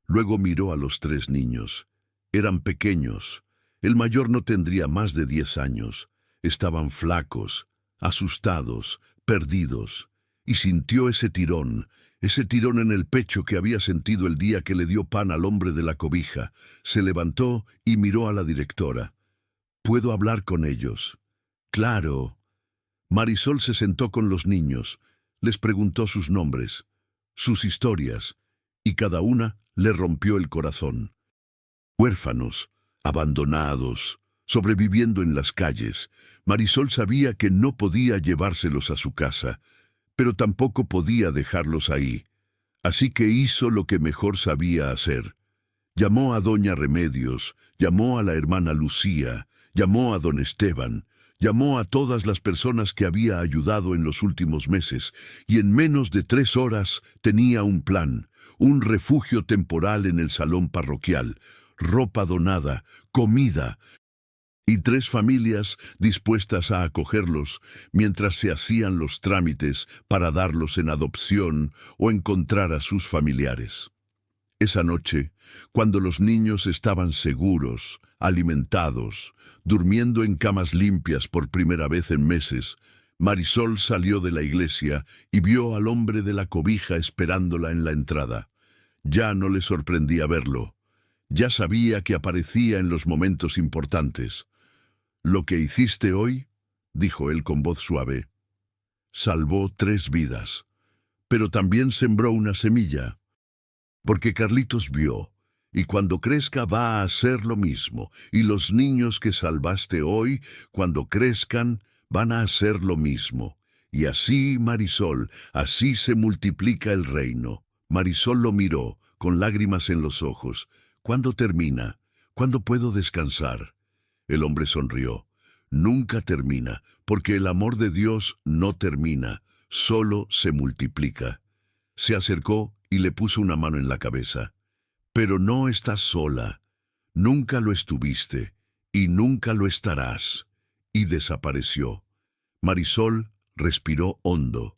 Luego miró a los 3 niños. Eran pequeños. El mayor no tendría más de 10 años. Estaban flacos, asustados, perdidos. Y sintió ese tirón en el pecho que había sentido el día que le dio pan al hombre de la cobija. Se levantó y miró a la directora. ¿Puedo hablar con ellos? Claro. Marisol se sentó con los niños, les preguntó sus nombres, sus historias, y cada una le rompió el corazón. Huérfanos, abandonados, sobreviviendo en las calles. Marisol sabía que no podía llevárselos a su casa, pero tampoco podía dejarlos ahí. Así que hizo lo que mejor sabía hacer. Llamó a doña Remedios, llamó a la hermana Lucía, llamó a don Esteban, llamó a todas las personas que había ayudado en los últimos meses, y en menos de 3 horas tenía un plan, un refugio temporal en el salón parroquial, ropa donada, comida, y 3 familias dispuestas a acogerlos mientras se hacían los trámites para darlos en adopción o encontrar a sus familiares. Esa noche, cuando los niños estaban seguros, alimentados, durmiendo en camas limpias por primera vez en meses, Marisol salió de la iglesia y vio al hombre de la cobija esperándola en la entrada. Ya no le sorprendía verlo. Ya sabía que aparecía en los momentos importantes. «Lo que hiciste hoy», dijo él con voz suave, «salvó 3 vidas, pero también sembró una semilla. Porque Carlitos vio, y cuando crezca va a hacer lo mismo, y los niños que salvaste hoy, cuando crezcan, van a hacer lo mismo. Y así, Marisol, así se multiplica el reino». Marisol lo miró, con lágrimas en los ojos. «¿Cuándo termina? ¿Cuándo puedo descansar?» El hombre sonrió. «Nunca termina, porque el amor de Dios no termina, solo se multiplica». Se acercó y le puso una mano en la cabeza. «Pero no estás sola. Nunca lo estuviste, y nunca lo estarás». Y desapareció. Marisol respiró hondo.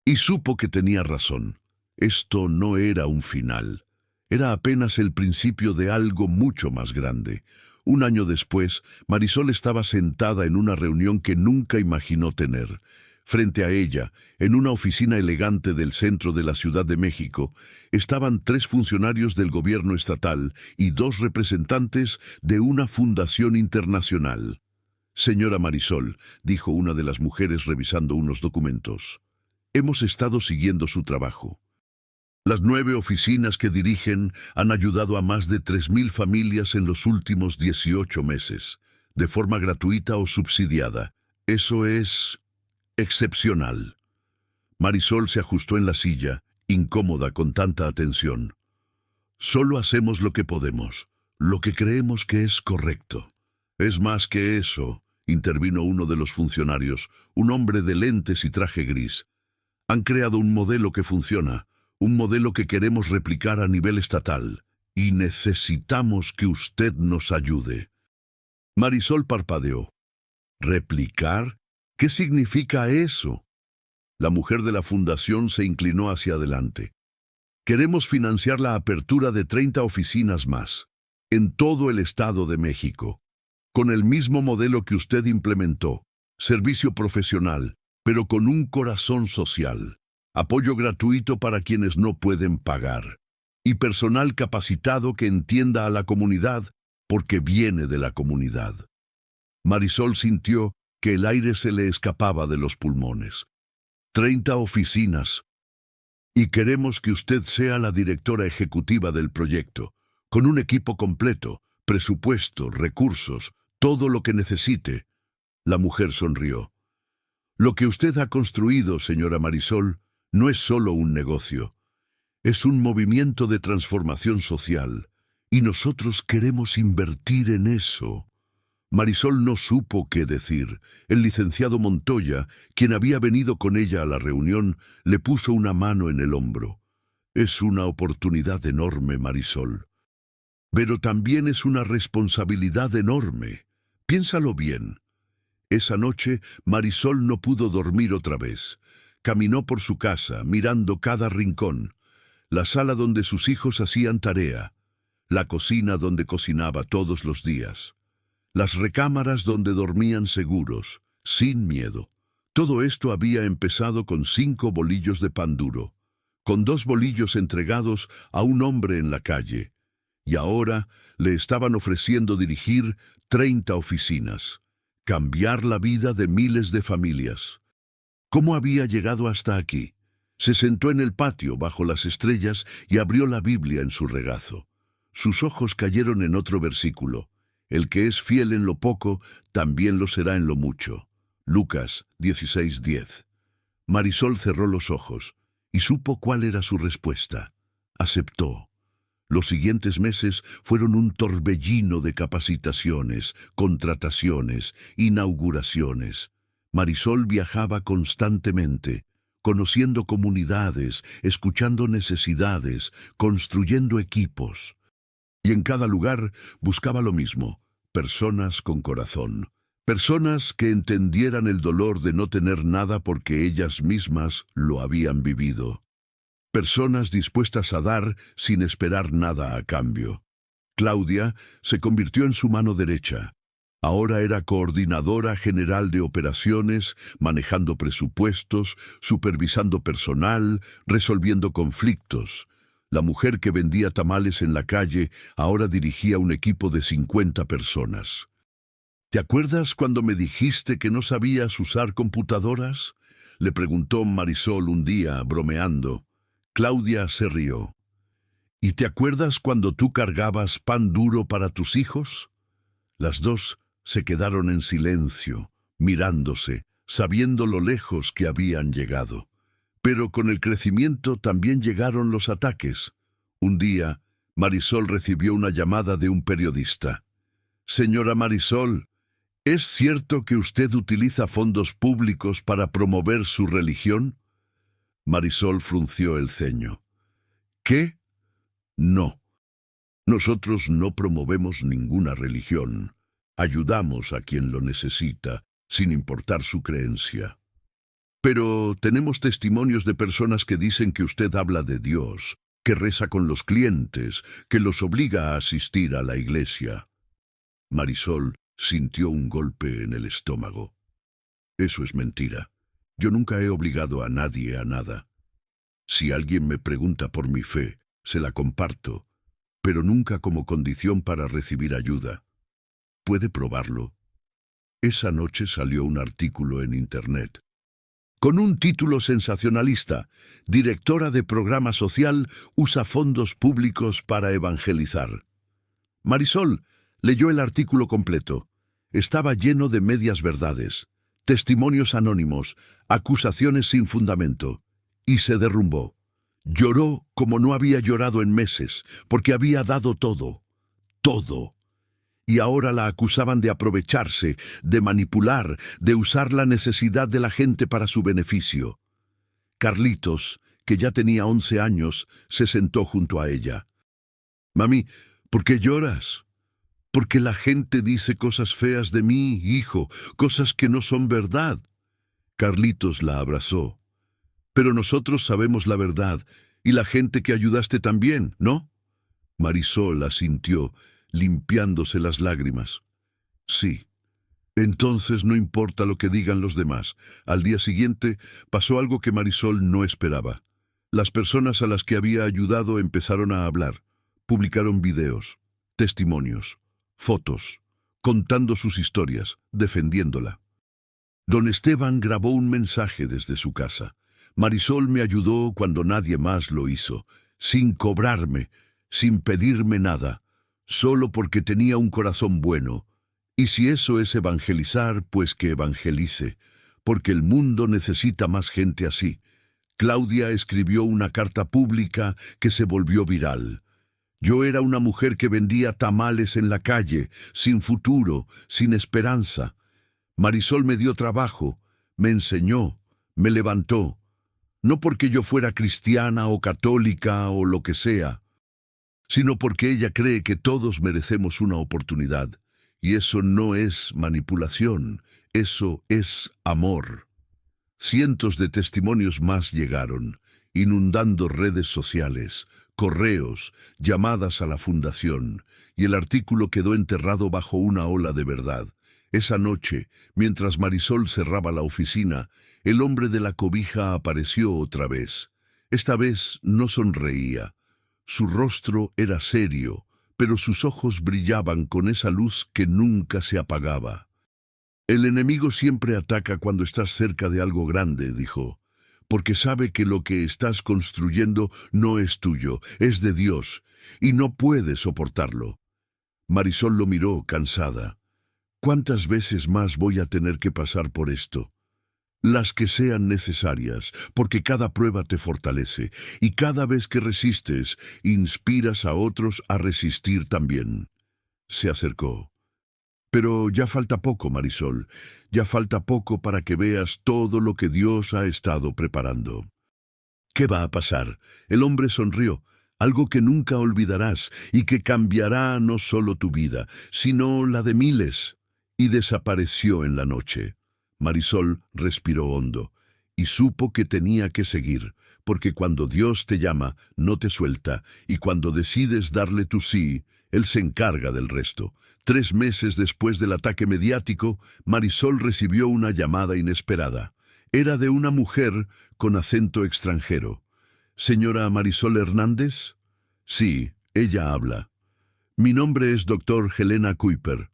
Y supo que tenía razón. Esto no era un final. Era apenas el principio de algo mucho más grande. Un año después, Marisol estaba sentada en una reunión que nunca imaginó tener. Frente a ella, en una oficina elegante del centro de la Ciudad de México, estaban 3 funcionarios del gobierno estatal y 2 representantes de una fundación internacional. «Señora Marisol», dijo una de las mujeres revisando unos documentos, «hemos estado siguiendo su trabajo. Las 9 oficinas que dirigen han ayudado a más de 3.000 familias en los últimos 18 meses, de forma gratuita o subsidiada. Eso es excepcional». Marisol se ajustó en la silla, incómoda con tanta atención. «Solo hacemos lo que podemos, lo que creemos que es correcto». «Es más que eso», intervino uno de los funcionarios, un hombre de lentes y traje gris. «Han creado un modelo que funciona, un modelo que queremos replicar a nivel estatal, y necesitamos que usted nos ayude». Marisol parpadeó. «¿Replicar? ¿Qué significa eso?». La mujer de la fundación se inclinó hacia adelante. «Queremos financiar la apertura de 30 oficinas más, en todo el Estado de México, con el mismo modelo que usted implementó, servicio profesional, pero con un corazón social, apoyo gratuito para quienes no pueden pagar». y personal capacitado que entienda a la comunidad porque viene de la comunidad. Marisol sintió que el aire se le escapaba de los pulmones. 30 oficinas. Y queremos que usted sea la directora ejecutiva del proyecto, con un equipo completo, presupuesto, recursos, todo lo que necesite. La mujer sonrió. Lo que usted ha construido, señora Marisol, no es solo un negocio. Es un movimiento de transformación social, y nosotros queremos invertir en eso. Marisol no supo qué decir. El licenciado Montoya, quien había venido con ella a la reunión, le puso una mano en el hombro. Es una oportunidad enorme, Marisol. Pero también es una responsabilidad enorme. Piénsalo bien. Esa noche, Marisol no pudo dormir otra vez. Caminó por su casa, mirando cada rincón. La sala donde sus hijos hacían tarea. La cocina donde cocinaba todos los días. Las recámaras donde dormían seguros, sin miedo. Todo esto había empezado con 5 bolillos de pan duro, con 2 bolillos entregados a un hombre en la calle, y ahora le estaban ofreciendo dirigir 30 oficinas, cambiar la vida de miles de familias. ¿Cómo había llegado hasta aquí? Se sentó en el patio bajo las estrellas y abrió la Biblia en su regazo. Sus ojos cayeron en otro versículo. El que es fiel en lo poco, también lo será en lo mucho. Lucas 16:10. Marisol cerró los ojos y supo cuál era su respuesta. Aceptó. Los siguientes meses fueron un torbellino de capacitaciones, contrataciones, inauguraciones. Marisol viajaba constantemente, conociendo comunidades, escuchando necesidades, construyendo equipos. Y en cada lugar buscaba lo mismo, personas con corazón, personas que entendieran el dolor de no tener nada porque ellas mismas lo habían vivido. Personas dispuestas a dar sin esperar nada a cambio. Claudia se convirtió en su mano derecha. Ahora era coordinadora general de operaciones, manejando presupuestos, supervisando personal, resolviendo conflictos. La mujer que vendía tamales en la calle ahora dirigía un equipo de 50 personas. ¿Te acuerdas cuando me dijiste que no sabías usar computadoras?, le preguntó Marisol un día, bromeando. Claudia se rió. ¿Y te acuerdas cuando tú cargabas pan duro para tus hijos? Las dos se quedaron en silencio, mirándose, sabiendo lo lejos que habían llegado. Pero con el crecimiento también llegaron los ataques. Un día, Marisol recibió una llamada de un periodista. Señora Marisol, ¿es cierto que usted utiliza fondos públicos para promover su religión? Marisol frunció el ceño. ¿Qué? No. Nosotros no promovemos ninguna religión. Ayudamos a quien lo necesita, sin importar su creencia. Pero tenemos testimonios de personas que dicen que usted habla de Dios, que reza con los clientes, que los obliga a asistir a la iglesia. Marisol sintió un golpe en el estómago. Eso es mentira. Yo nunca he obligado a nadie a nada. Si alguien me pregunta por mi fe, se la comparto, pero nunca como condición para recibir ayuda. ¿Puede probarlo? Esa noche salió un artículo en Internet. Con un título sensacionalista, directora de programa social usa fondos públicos para evangelizar. Marisol leyó el artículo completo. Estaba lleno de medias verdades, testimonios anónimos, acusaciones sin fundamento, y se derrumbó. Lloró como no había llorado en meses, porque había dado todo, todo. Y ahora la acusaban de aprovecharse, de manipular, de usar la necesidad de la gente para su beneficio. Carlitos, que ya tenía 11 años, se sentó junto a ella. «Mami, ¿por qué lloras?» «Porque la gente dice cosas feas de mí, hijo, cosas que no son verdad». Carlitos la abrazó. «Pero nosotros sabemos la verdad, y la gente que ayudaste también, ¿no?» Marisol asintió, limpiándose las lágrimas. Sí. Entonces no importa lo que digan los demás. Al día siguiente pasó algo que Marisol no esperaba. Las personas a las que había ayudado empezaron a hablar. Publicaron videos, testimonios, fotos, contando sus historias, defendiéndola. Don Esteban grabó un mensaje desde su casa. Marisol me ayudó cuando nadie más lo hizo, sin cobrarme, sin pedirme nada, solo porque tenía un corazón bueno. Y si eso es evangelizar, pues que evangelice, porque el mundo necesita más gente así. Claudia escribió una carta pública que se volvió viral. Yo era una mujer que vendía tamales en la calle, sin futuro, sin esperanza. Marisol me dio trabajo, me enseñó, me levantó. No porque yo fuera cristiana o católica o lo que sea, sino porque ella cree que todos merecemos una oportunidad. Y eso no es manipulación, eso es amor. Cientos de testimonios más llegaron, inundando redes sociales, correos, llamadas a la fundación, y el artículo quedó enterrado bajo una ola de verdad. Esa noche, mientras Marisol cerraba la oficina, el hombre de la cobija apareció otra vez. Esta vez no sonreía. Su rostro era serio, pero sus ojos brillaban con esa luz que nunca se apagaba. El enemigo siempre ataca cuando estás cerca de algo grande, dijo, porque sabe que lo que estás construyendo no es tuyo, es de Dios, y no puede soportarlo. Marisol lo miró, cansada. ¿Cuántas veces más voy a tener que pasar por esto? Las que sean necesarias, porque cada prueba te fortalece, y cada vez que resistes, inspiras a otros a resistir también. Se acercó. Pero ya falta poco, Marisol, ya falta poco para que veas todo lo que Dios ha estado preparando. ¿Qué va a pasar? El hombre sonrió, algo que nunca olvidarás y que cambiará no solo tu vida, sino la de miles. Y desapareció en la noche. Marisol respiró hondo y supo que tenía que seguir, porque cuando Dios te llama, no te suelta, y cuando decides darle tu sí, Él se encarga del resto. 3 meses después del ataque mediático, Marisol recibió una llamada inesperada. Era de una mujer con acento extranjero. ¿Señora Marisol Hernández? Sí, ella habla. Mi nombre es Dr. Helena Kuiper.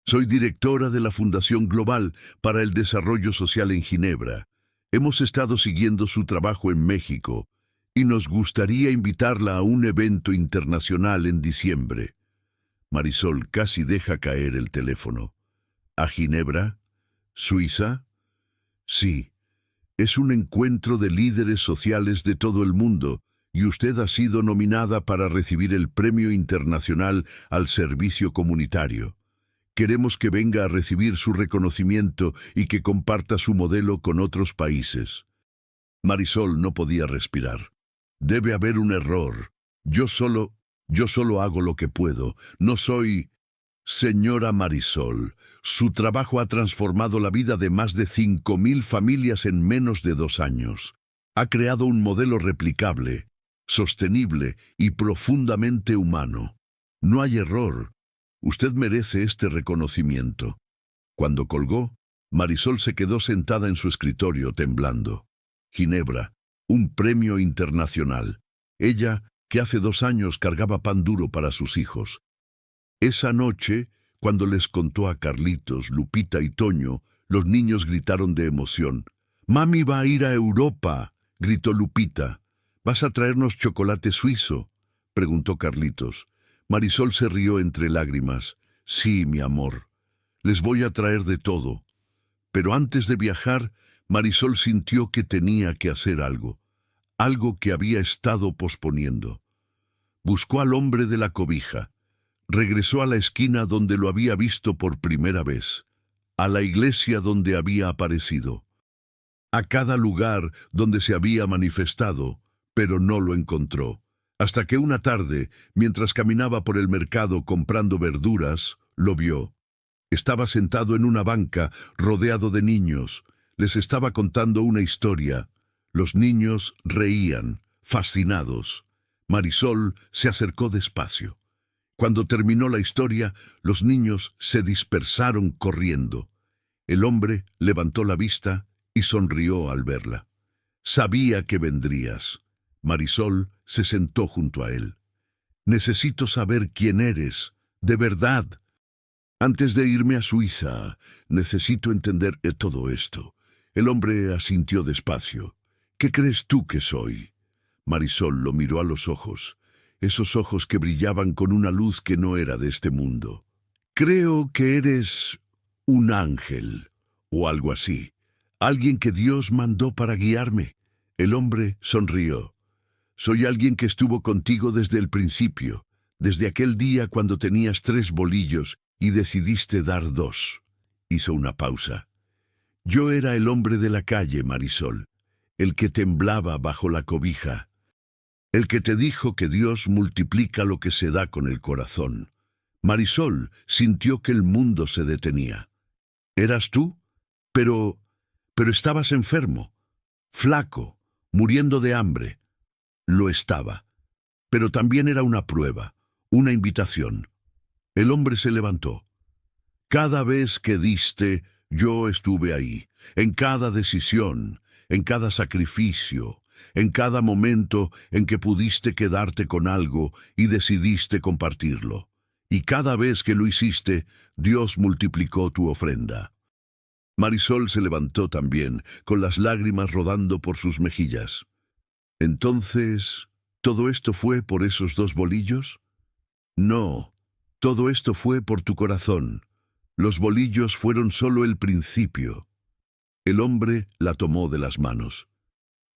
Soy directora de la Fundación Global para el Desarrollo Social en Ginebra. Hemos estado siguiendo su trabajo en México y nos gustaría invitarla a un evento internacional en diciembre. Marisol casi deja caer el teléfono. ¿A Ginebra? ¿Suiza? Sí. Es un encuentro de líderes sociales de todo el mundo y usted ha sido nominada para recibir el Premio Internacional al Servicio Comunitario. Queremos que venga a recibir su reconocimiento y que comparta su modelo con otros países. Marisol no podía respirar. Debe haber un error. Yo solo hago lo que puedo. No soy... Señora Marisol, su trabajo ha transformado la vida de más de 5.000 familias en menos de 2 años. Ha creado un modelo replicable, sostenible y profundamente humano. No hay error. Usted merece este reconocimiento. Cuando colgó, Marisol se quedó sentada en su escritorio temblando. Ginebra, un premio internacional. Ella, que hace 2 años cargaba pan duro para sus hijos. Esa noche, cuando les contó a Carlitos, Lupita y Toño, los niños gritaron de emoción. «¡Mami va a ir a Europa!», gritó Lupita. «¿Vas a traernos chocolate suizo?», preguntó Carlitos. Marisol se rió entre lágrimas. «Sí, mi amor, les voy a traer de todo». Pero antes de viajar, Marisol sintió que tenía que hacer algo que había estado posponiendo. Buscó al hombre de la cobija. Regresó a la esquina donde lo había visto por primera vez, a la iglesia donde había aparecido, a cada lugar donde se había manifestado, pero no lo encontró. Hasta que una tarde, mientras caminaba por el mercado comprando verduras, lo vio. Estaba sentado en una banca, rodeado de niños. Les estaba contando una historia. Los niños reían, fascinados. Marisol se acercó despacio. Cuando terminó la historia, los niños se dispersaron corriendo. El hombre levantó la vista y sonrió al verla. «Sabía que vendrías. Marisol se sentó junto a él. Necesito saber quién eres, de verdad. Antes de irme a Suiza, necesito entender todo esto. El hombre asintió despacio. ¿Qué crees tú que soy? Marisol lo miró a los ojos, esos ojos que brillaban con una luz que no era de este mundo. Creo que eres un ángel, o algo así. Alguien que Dios mandó para guiarme. El hombre sonrió. Soy alguien que estuvo contigo desde el principio, desde aquel día cuando tenías 3 bolillos y decidiste dar 2. Hizo una pausa. Yo era el hombre de la calle, Marisol, el que temblaba bajo la cobija, el que te dijo que Dios multiplica lo que se da con el corazón. Marisol sintió que el mundo se detenía. ¿Eras tú? Pero estabas enfermo, flaco, muriendo de hambre. Lo estaba. Pero también era una prueba, una invitación. El hombre se levantó. Cada vez que diste, yo estuve ahí, en cada decisión, en cada sacrificio, en cada momento en que pudiste quedarte con algo y decidiste compartirlo. Y cada vez que lo hiciste, Dios multiplicó tu ofrenda. Marisol se levantó también, con las lágrimas rodando por sus mejillas. Entonces, ¿todo esto fue por esos 2 bolillos? No, todo esto fue por tu corazón. Los bolillos fueron solo el principio. El hombre la tomó de las manos.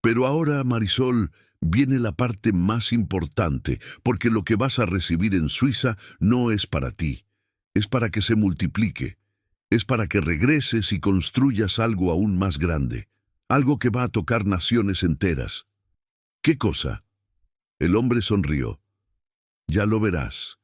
Pero ahora, Marisol, viene la parte más importante, porque lo que vas a recibir en Suiza no es para ti, es para que se multiplique, es para que regreses y construyas algo aún más grande, algo que va a tocar naciones enteras. ¿Qué cosa? El hombre sonrió. Ya lo verás.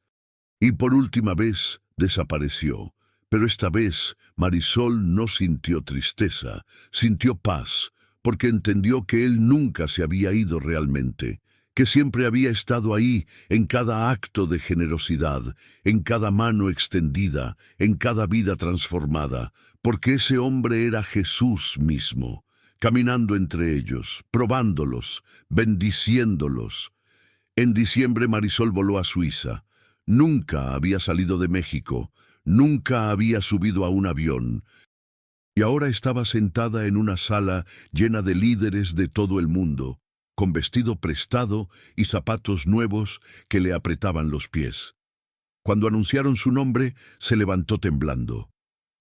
Y por última vez desapareció. Pero esta vez Marisol no sintió tristeza, sintió paz, porque entendió que él nunca se había ido realmente, que siempre había estado ahí en cada acto de generosidad, en cada mano extendida, en cada vida transformada, porque ese hombre era Jesús mismo, caminando entre ellos, probándolos, bendiciéndolos. En diciembre Marisol voló a Suiza. Nunca había salido de México, nunca había subido a un avión, y ahora estaba sentada en una sala llena de líderes de todo el mundo, con vestido prestado y zapatos nuevos que le apretaban los pies. Cuando anunciaron su nombre, se levantó temblando.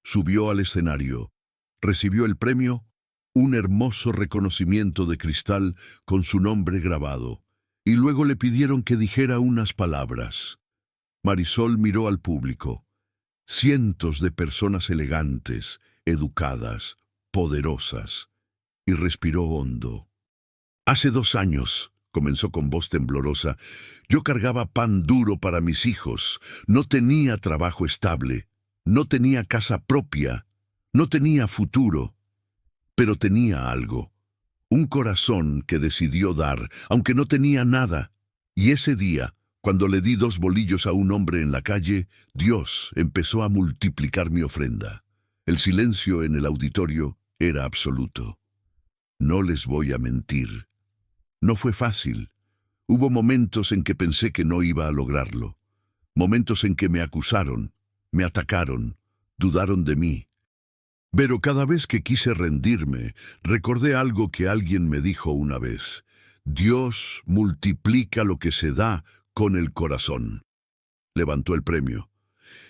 Subió al escenario. Recibió el premio, un hermoso reconocimiento de cristal con su nombre grabado, y luego le pidieron que dijera unas palabras. Marisol miró al público. Cientos de personas elegantes, educadas, poderosas, y respiró hondo. Hace 2 años, comenzó con voz temblorosa, yo cargaba pan duro para mis hijos, no tenía trabajo estable, no tenía casa propia, no tenía futuro, pero tenía algo, un corazón que decidió dar, aunque no tenía nada, y ese día, cuando le di 2 bolillos a un hombre en la calle, Dios empezó a multiplicar mi ofrenda. El silencio en el auditorio era absoluto. No les voy a mentir. No fue fácil. Hubo momentos en que pensé que no iba a lograrlo. Momentos en que me acusaron, me atacaron, dudaron de mí. Pero cada vez que quise rendirme, recordé algo que alguien me dijo una vez. Dios multiplica lo que se da con el corazón. Levantó el premio.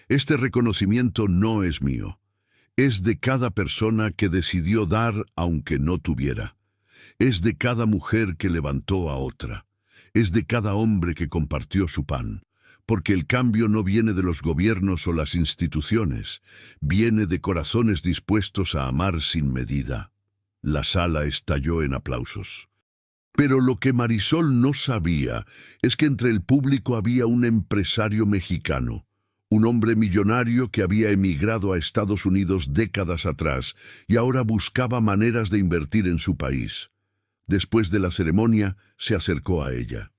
Este reconocimiento no es mío. Es de cada persona que decidió dar aunque no tuviera. Es de cada mujer que levantó a otra. Es de cada hombre que compartió su pan. Porque el cambio no viene de los gobiernos o las instituciones. Viene de corazones dispuestos a amar sin medida. La sala estalló en aplausos. Pero lo que Marisol no sabía es que entre el público había un empresario mexicano, un hombre millonario que había emigrado a Estados Unidos décadas atrás y ahora buscaba maneras de invertir en su país. Después de la ceremonia, se acercó a ella.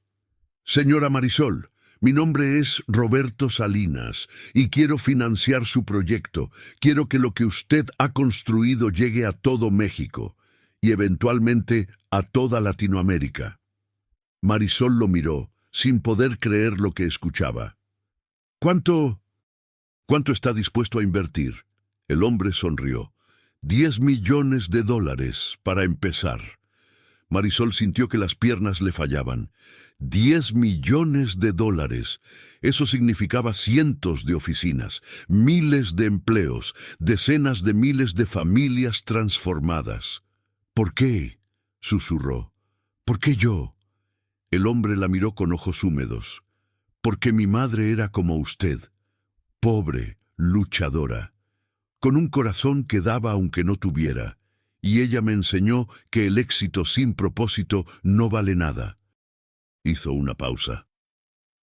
Señora Marisol, mi nombre es Roberto Salinas y quiero financiar su proyecto. Quiero que lo que usted ha construido llegue a todo México y eventualmente a toda Latinoamérica. Marisol lo miró, sin poder creer lo que escuchaba. ¿Cuánto está dispuesto a invertir? El hombre sonrió. 10 millones de dólares para empezar. Marisol sintió que las piernas le fallaban. 10 millones de dólares. Eso significaba cientos de oficinas, miles de empleos, decenas de miles de familias transformadas. ¿Por qué?, susurró. ¿Por qué yo? El hombre la miró con ojos húmedos. Porque mi madre era como usted, pobre, luchadora, con un corazón que daba aunque no tuviera, y ella me enseñó que el éxito sin propósito no vale nada. Hizo una pausa.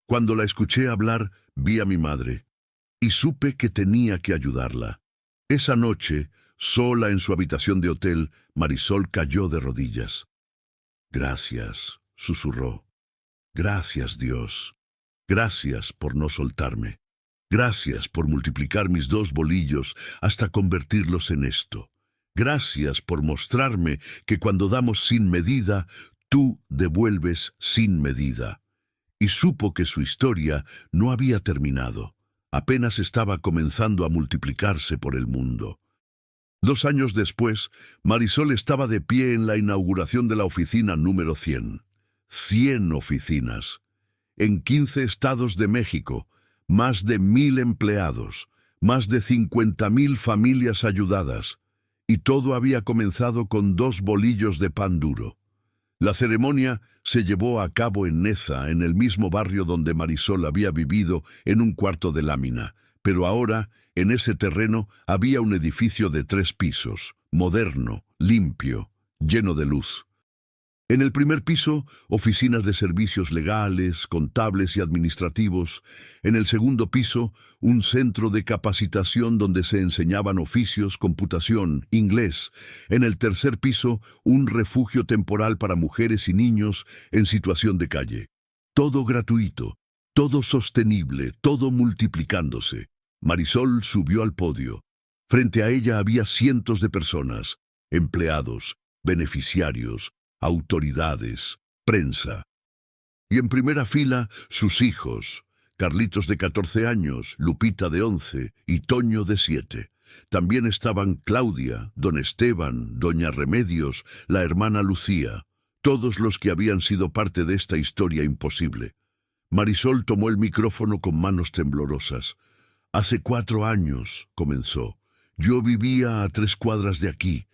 Cuando la escuché hablar, vi a mi madre, y supe que tenía que ayudarla. Esa noche, sola en su habitación de hotel, Marisol cayó de rodillas. Gracias, susurró. Gracias, Dios. Gracias por no soltarme. Gracias por multiplicar mis 2 bolillos hasta convertirlos en esto. Gracias por mostrarme que cuando damos sin medida, tú devuelves sin medida. Y supo que su historia no había terminado. Apenas estaba comenzando a multiplicarse por el mundo. 2 años después, Marisol estaba de pie en la inauguración de la oficina número 100. 100 oficinas. En 15 estados de México, más de 1000 empleados, más de 50.000 familias ayudadas, y todo había comenzado con 2 bolillos de pan duro. La ceremonia se llevó a cabo en Neza, en el mismo barrio donde Marisol había vivido, en un cuarto de lámina, pero ahora, en ese terreno, había un edificio de 3 pisos, moderno, limpio, lleno de luz. En el primer piso, oficinas de servicios legales, contables y administrativos. En el segundo piso, un centro de capacitación donde se enseñaban oficios, computación, inglés. En el tercer piso, un refugio temporal para mujeres y niños en situación de calle. Todo gratuito, todo sostenible, todo multiplicándose. Marisol subió al podio. Frente a ella había cientos de personas, empleados, beneficiarios, autoridades, prensa. Y en primera fila, sus hijos, Carlitos de 14 años, Lupita de 11 y Toño de 7. También estaban Claudia, don Esteban, doña Remedios, la hermana Lucía, todos los que habían sido parte de esta historia imposible. Marisol tomó el micrófono con manos temblorosas. Hace 4 años, comenzó, yo vivía a 3 cuadras de aquí,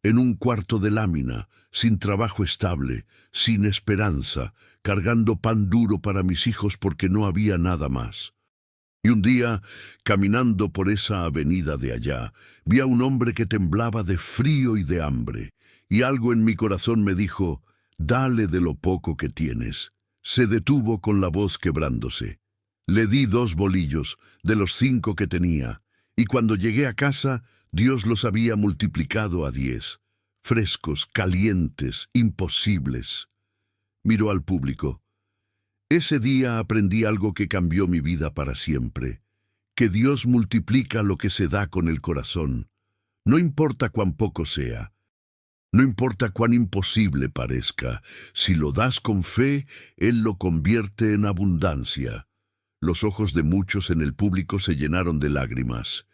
en un cuarto de lámina, sin trabajo estable, sin esperanza, cargando pan duro para mis hijos porque no había nada más. Y un día, caminando por esa avenida de allá, vi a un hombre que temblaba de frío y de hambre, y algo en mi corazón me dijo, dale de lo poco que tienes. Se detuvo con la voz quebrándose. Le di 2 bolillos, de los 5 que tenía, y cuando llegué a casa, Dios los había multiplicado a 10, frescos, calientes, imposibles. Miró al público. Ese día aprendí algo que cambió mi vida para siempre, que Dios multiplica lo que se da con el corazón. No importa cuán poco sea, no importa cuán imposible parezca, si lo das con fe, Él lo convierte en abundancia. Los ojos de muchos en el público se llenaron de lágrimas.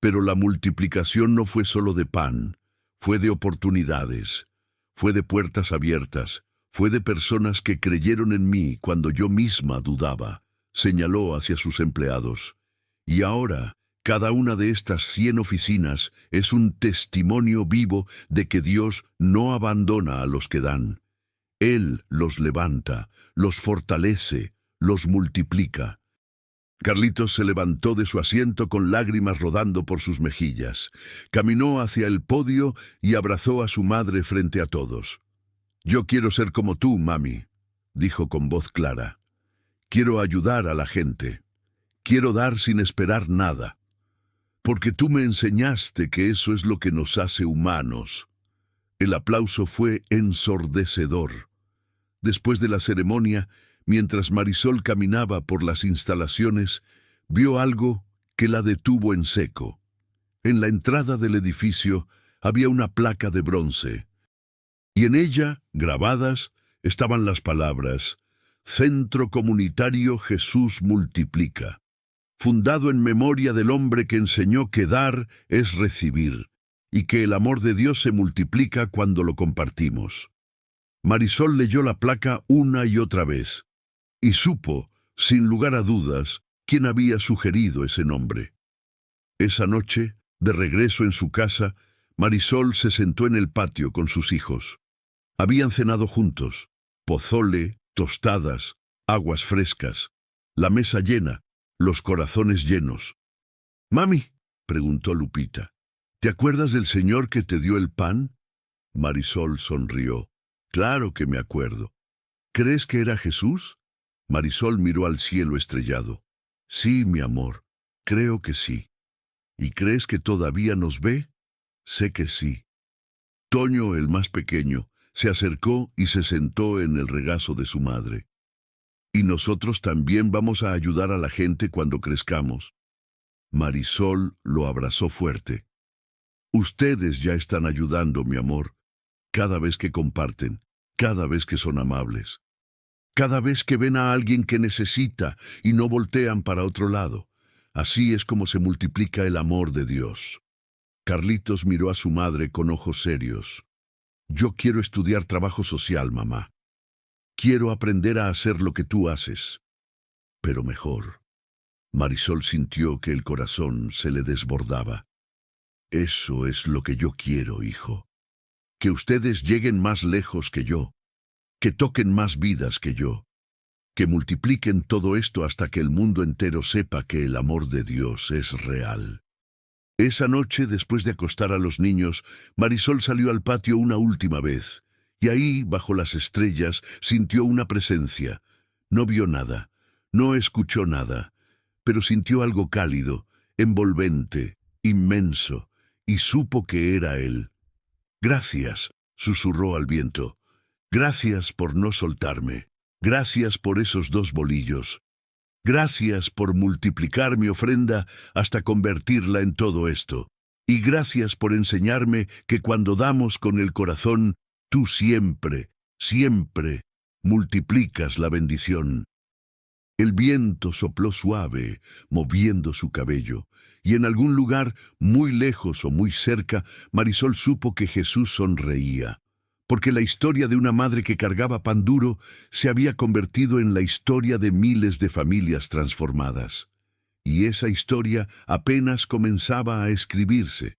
Pero la multiplicación no fue solo de pan, fue de oportunidades, fue de puertas abiertas, fue de personas que creyeron en mí cuando yo misma dudaba, señaló hacia sus empleados. Y ahora, cada una de estas 100 oficinas es un testimonio vivo de que Dios no abandona a los que dan. Él los levanta, los fortalece, los multiplica. Carlitos se levantó de su asiento con lágrimas rodando por sus mejillas. Caminó hacia el podio y abrazó a su madre frente a todos. «Yo quiero ser como tú, mami», dijo con voz clara. «Quiero ayudar a la gente. Quiero dar sin esperar nada. Porque tú me enseñaste que eso es lo que nos hace humanos». El aplauso fue ensordecedor. Después de la ceremonia, mientras Marisol caminaba por las instalaciones, vio algo que la detuvo en seco. En la entrada del edificio había una placa de bronce, y en ella, grabadas, estaban las palabras: Centro Comunitario Jesús Multiplica, fundado en memoria del hombre que enseñó que dar es recibir, y que el amor de Dios se multiplica cuando lo compartimos. Marisol leyó la placa una y otra vez, y supo, sin lugar a dudas, quién había sugerido ese nombre. Esa noche, de regreso en su casa, Marisol se sentó en el patio con sus hijos. Habían cenado juntos: pozole, tostadas, aguas frescas, la mesa llena, los corazones llenos. «Mami», preguntó Lupita, «¿te acuerdas del señor que te dio el pan?» Marisol sonrió. «Claro que me acuerdo». «¿Crees que era Jesús?» Marisol miró al cielo estrellado. «Sí, mi amor, creo que sí». «¿Y crees que todavía nos ve?» «Sé que sí». Toño, el más pequeño, se acercó y se sentó en el regazo de su madre. «¿Y nosotros también vamos a ayudar a la gente cuando crezcamos?» Marisol lo abrazó fuerte. «Ustedes ya están ayudando, mi amor, cada vez que comparten, cada vez que son amables, cada vez que ven a alguien que necesita y no voltean para otro lado. Así es como se multiplica el amor de Dios». Carlitos miró a su madre con ojos serios. «Yo quiero estudiar trabajo social, mamá. Quiero aprender a hacer lo que tú haces, pero mejor». Marisol sintió que el corazón se le desbordaba. «Eso es lo que yo quiero, hijo. Que ustedes lleguen más lejos que yo, que toquen más vidas que yo, que multipliquen todo esto hasta que el mundo entero sepa que el amor de Dios es real». Esa noche, después de acostar a los niños, Marisol salió al patio una última vez, y ahí, bajo las estrellas, sintió una presencia. No vio nada, no escuchó nada, pero sintió algo cálido, envolvente, inmenso, y supo que era él. «Gracias», susurró al viento. «Gracias por no soltarme. Gracias por esos 2 bolillos. Gracias por multiplicar mi ofrenda hasta convertirla en todo esto. Y gracias por enseñarme que cuando damos con el corazón, tú siempre, siempre multiplicas la bendición». El viento sopló suave, moviendo su cabello, y en algún lugar, muy lejos o muy cerca, Marisol supo que Jesús sonreía, porque la historia de una madre que cargaba pan duro se había convertido en la historia de miles de familias transformadas. Y esa historia apenas comenzaba a escribirse,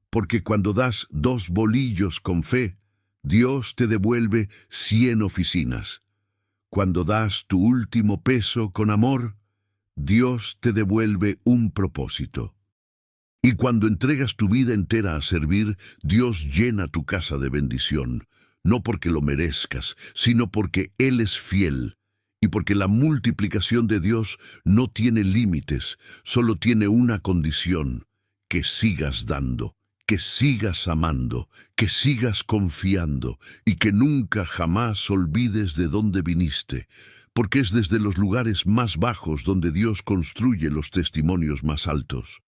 porque cuando das 2 bolillos con fe, Dios te devuelve 100 oficinas. Cuando das tu último peso con amor, Dios te devuelve un propósito. Y cuando entregas tu vida entera a servir, Dios llena tu casa de bendición, no porque lo merezcas, sino porque Él es fiel, y porque la multiplicación de Dios no tiene límites, solo tiene una condición: que sigas dando, que sigas amando, que sigas confiando, y que nunca jamás olvides de dónde viniste, porque es desde los lugares más bajos donde Dios construye los testimonios más altos.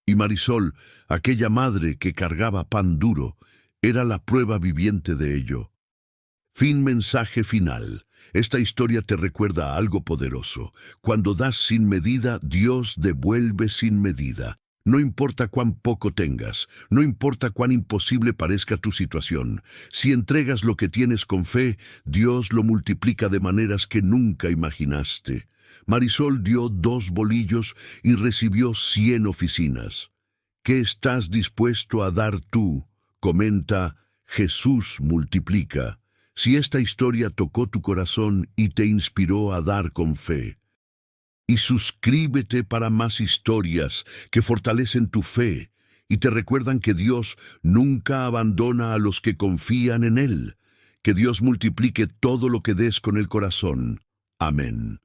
Y Marisol, aquella madre que cargaba pan duro, era la prueba viviente de ello. Mensaje final. Esta historia te recuerda a algo poderoso. Cuando das sin medida, Dios devuelve sin medida. No importa cuán poco tengas, no importa cuán imposible parezca tu situación. Si entregas lo que tienes con fe, Dios lo multiplica de maneras que nunca imaginaste. Marisol dio 2 bolillos y recibió 100 oficinas. ¿Qué estás dispuesto a dar tú? Comenta: Jesús multiplica. Si esta historia tocó tu corazón y te inspiró a dar con fe. Y suscríbete para más historias que fortalecen tu fe y te recuerdan que Dios nunca abandona a los que confían en Él. Que Dios multiplique todo lo que des con el corazón. Amén.